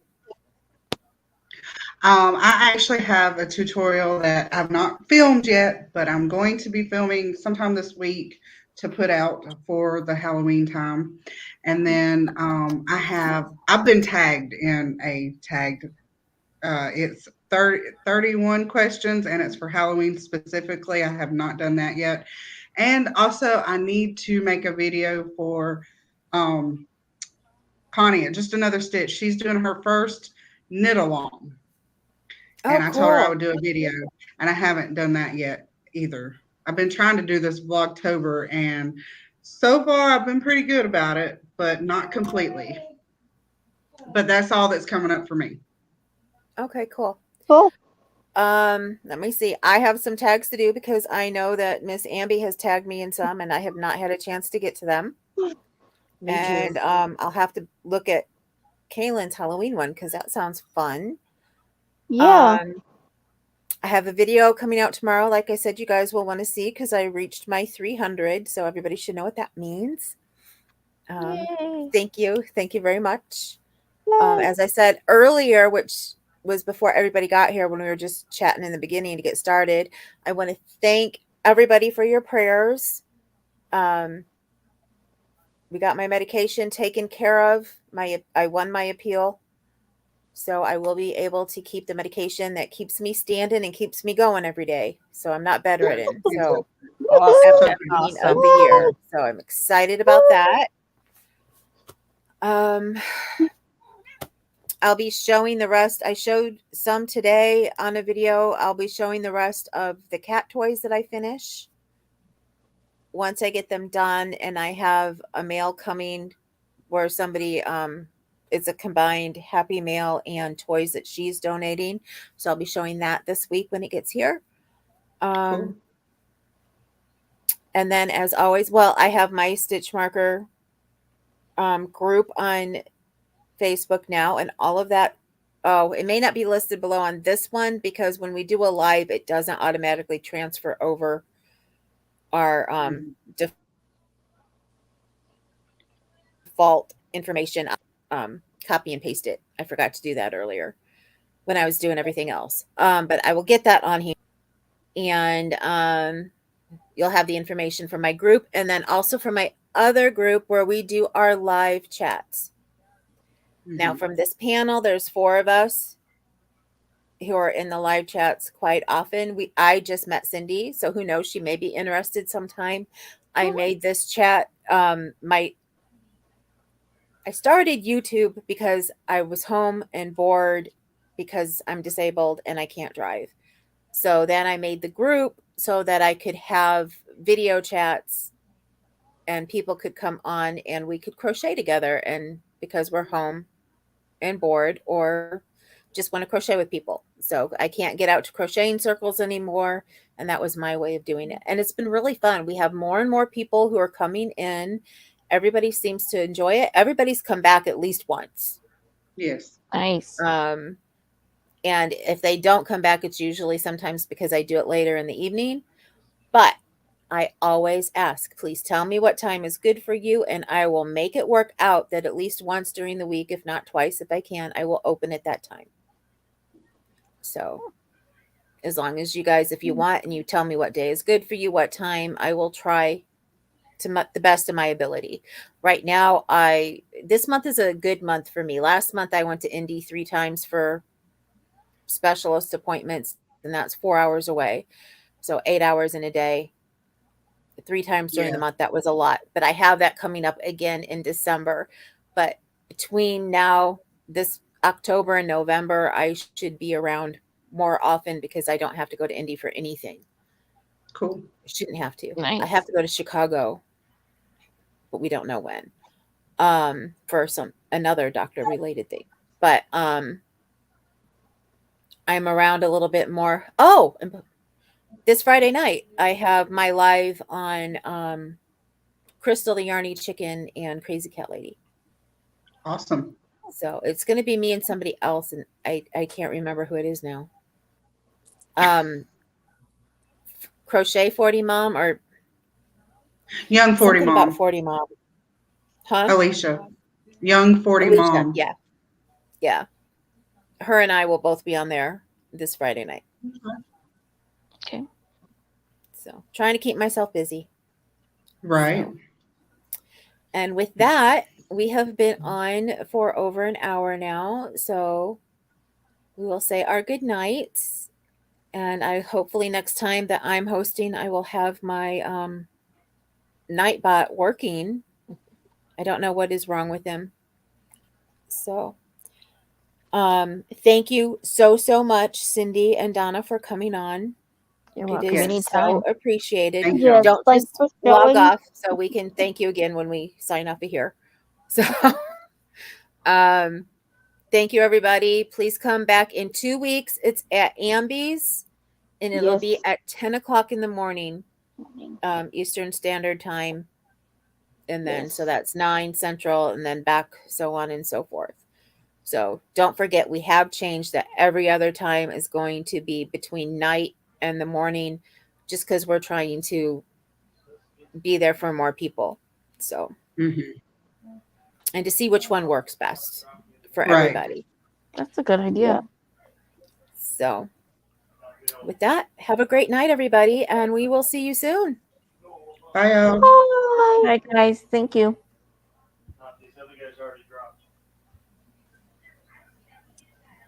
I actually have a tutorial that I've not filmed yet, but I'm going to be filming sometime this week to put out for the Halloween time. And then I've been tagged in a tagged, it's 31 questions and it's for Halloween specifically. I have not done that yet. And also I need to make a video for Connie, just another stitch. She's doing her first knit along. And
Oh,
I told her I
cool.
would do a video, and I haven't done that yet either. I've been trying to do this Vlogtober, and so far I've been pretty good about it, but not completely. But that's all that's coming up for me.
Okay, cool.
Cool.
Let me see. I have some tags to do because I know that Miss Amby has tagged me in some, and I have not had a chance to get to them.
Me
And
too.
I'll have to look at Kaylin's Halloween one because that sounds fun.
Yeah.
I have a video coming out tomorrow. Like I said, you guys will want to see because I reached my 300, so everybody should know what that means.
Yay.
Thank you. Thank you very much.
Yay.
As I said earlier, which was before everybody got here when we were just chatting in the beginning to get started, I want to thank everybody for your prayers. We got my medication taken care of. I won my appeal. So I will be able to keep the medication that keeps me standing and keeps me going every day. So I'm not bedridden. So
Awesome.
at the beginning of the year. So I'm excited about that. I'll be showing the rest. I showed some today on a video. I'll be showing the rest of the cat toys that I finish. Once I get them done, and I have a mail coming where somebody it's a combined Happy Mail and toys that she's donating. So I'll be showing that this week when it gets here.
Cool.
And then as always, well, I have my stitch marker group on Facebook now, and all of that. Oh, it may not be listed below on this one because when we do a live, it doesn't automatically transfer over our default information. Copy and paste it. I forgot to do that earlier when I was doing everything else. But I will get that on here, and you'll have the information from my group, and then also from my other group where we do our live chats. Now, from this panel, there's 4 of us who are in the live chats quite often. I just met Cindy, so who knows? She may be interested sometime. I made this chat. I started YouTube because I was home and bored because I'm disabled and I can't drive. So then I made the group so that I could have video chats and people could come on and we could crochet together. And because we're home and bored or just want to crochet with people. So I can't get out to crocheting circles anymore. And that was my way of doing it. And it's been really fun. We have more and more people who are coming in. Everybody seems to enjoy it. Everybody's come back at least once.
Yes.
Nice.
And if they don't come back, it's usually sometimes because I do it later in the evening. But I always ask, please tell me what time is good for you, and I will make it work out that at least once during the week, if not twice, if I can, I will open at that time. So as long as you guys, if you want, and you tell me what day is good for you, what time, I will try to the best of my ability. Right now, this month is a good month for me. Last month, I went to Indy 3 times for specialist appointments, and that's 4 hours away. So 8 hours in a day, 3 times during the month. That was a lot, but I have that coming up again in December. But between now, this October and November, I should be around more often because I don't have to go to Indy for anything.
Cool.
I shouldn't have to.
Nice.
I have to go to Chicago, but we don't know when. For another doctor related thing. But I'm around a little bit more. Oh, this Friday night I have my live on Crystal the Yarny Chicken and Crazy Cat Lady.
Awesome.
So it's going to be me and somebody else, and I can't remember who it is now. Crochet 40 Mom or
Young 40
something about
mom.
40 Mom. Huh?
Alicia. Young 40
Alicia.
mom.
Yeah. Yeah. Her and I will both be on there this Friday night.
Okay.
So trying to keep myself busy.
Right.
So. And with that, we have been on for over an hour now. So we will say our good nights. And I hopefully next time that I'm hosting, I will have my Nightbot working. I don't know what is wrong with him. So thank you so much, Cindy and Donna, for coming on.
You're
It
welcome
is
anytime.
so appreciated.
Thank
Yes,
you.
Don't
thanks
just
for
log
showing.
off so we can thank you again when we sign off of here. So thank you, everybody. Please come back in 2 weeks. It's at Ambies, and it'll be
Yes.
at 10 o'clock in the morning, Eastern Standard Time. And then, so
Yes.
that's 9 Central, and then back, so on and so forth. So don't forget, we have changed that every other time is going to be between night and the morning, just because we're trying to be there for more people. So,
Mhm.
and to see which one works best for
Right.
everybody.
That's a good idea.
Yeah.
So, with that, have a great night, everybody, and we will see you soon.
Bye, y'all.
Bye.
Bye, guys. Thank you.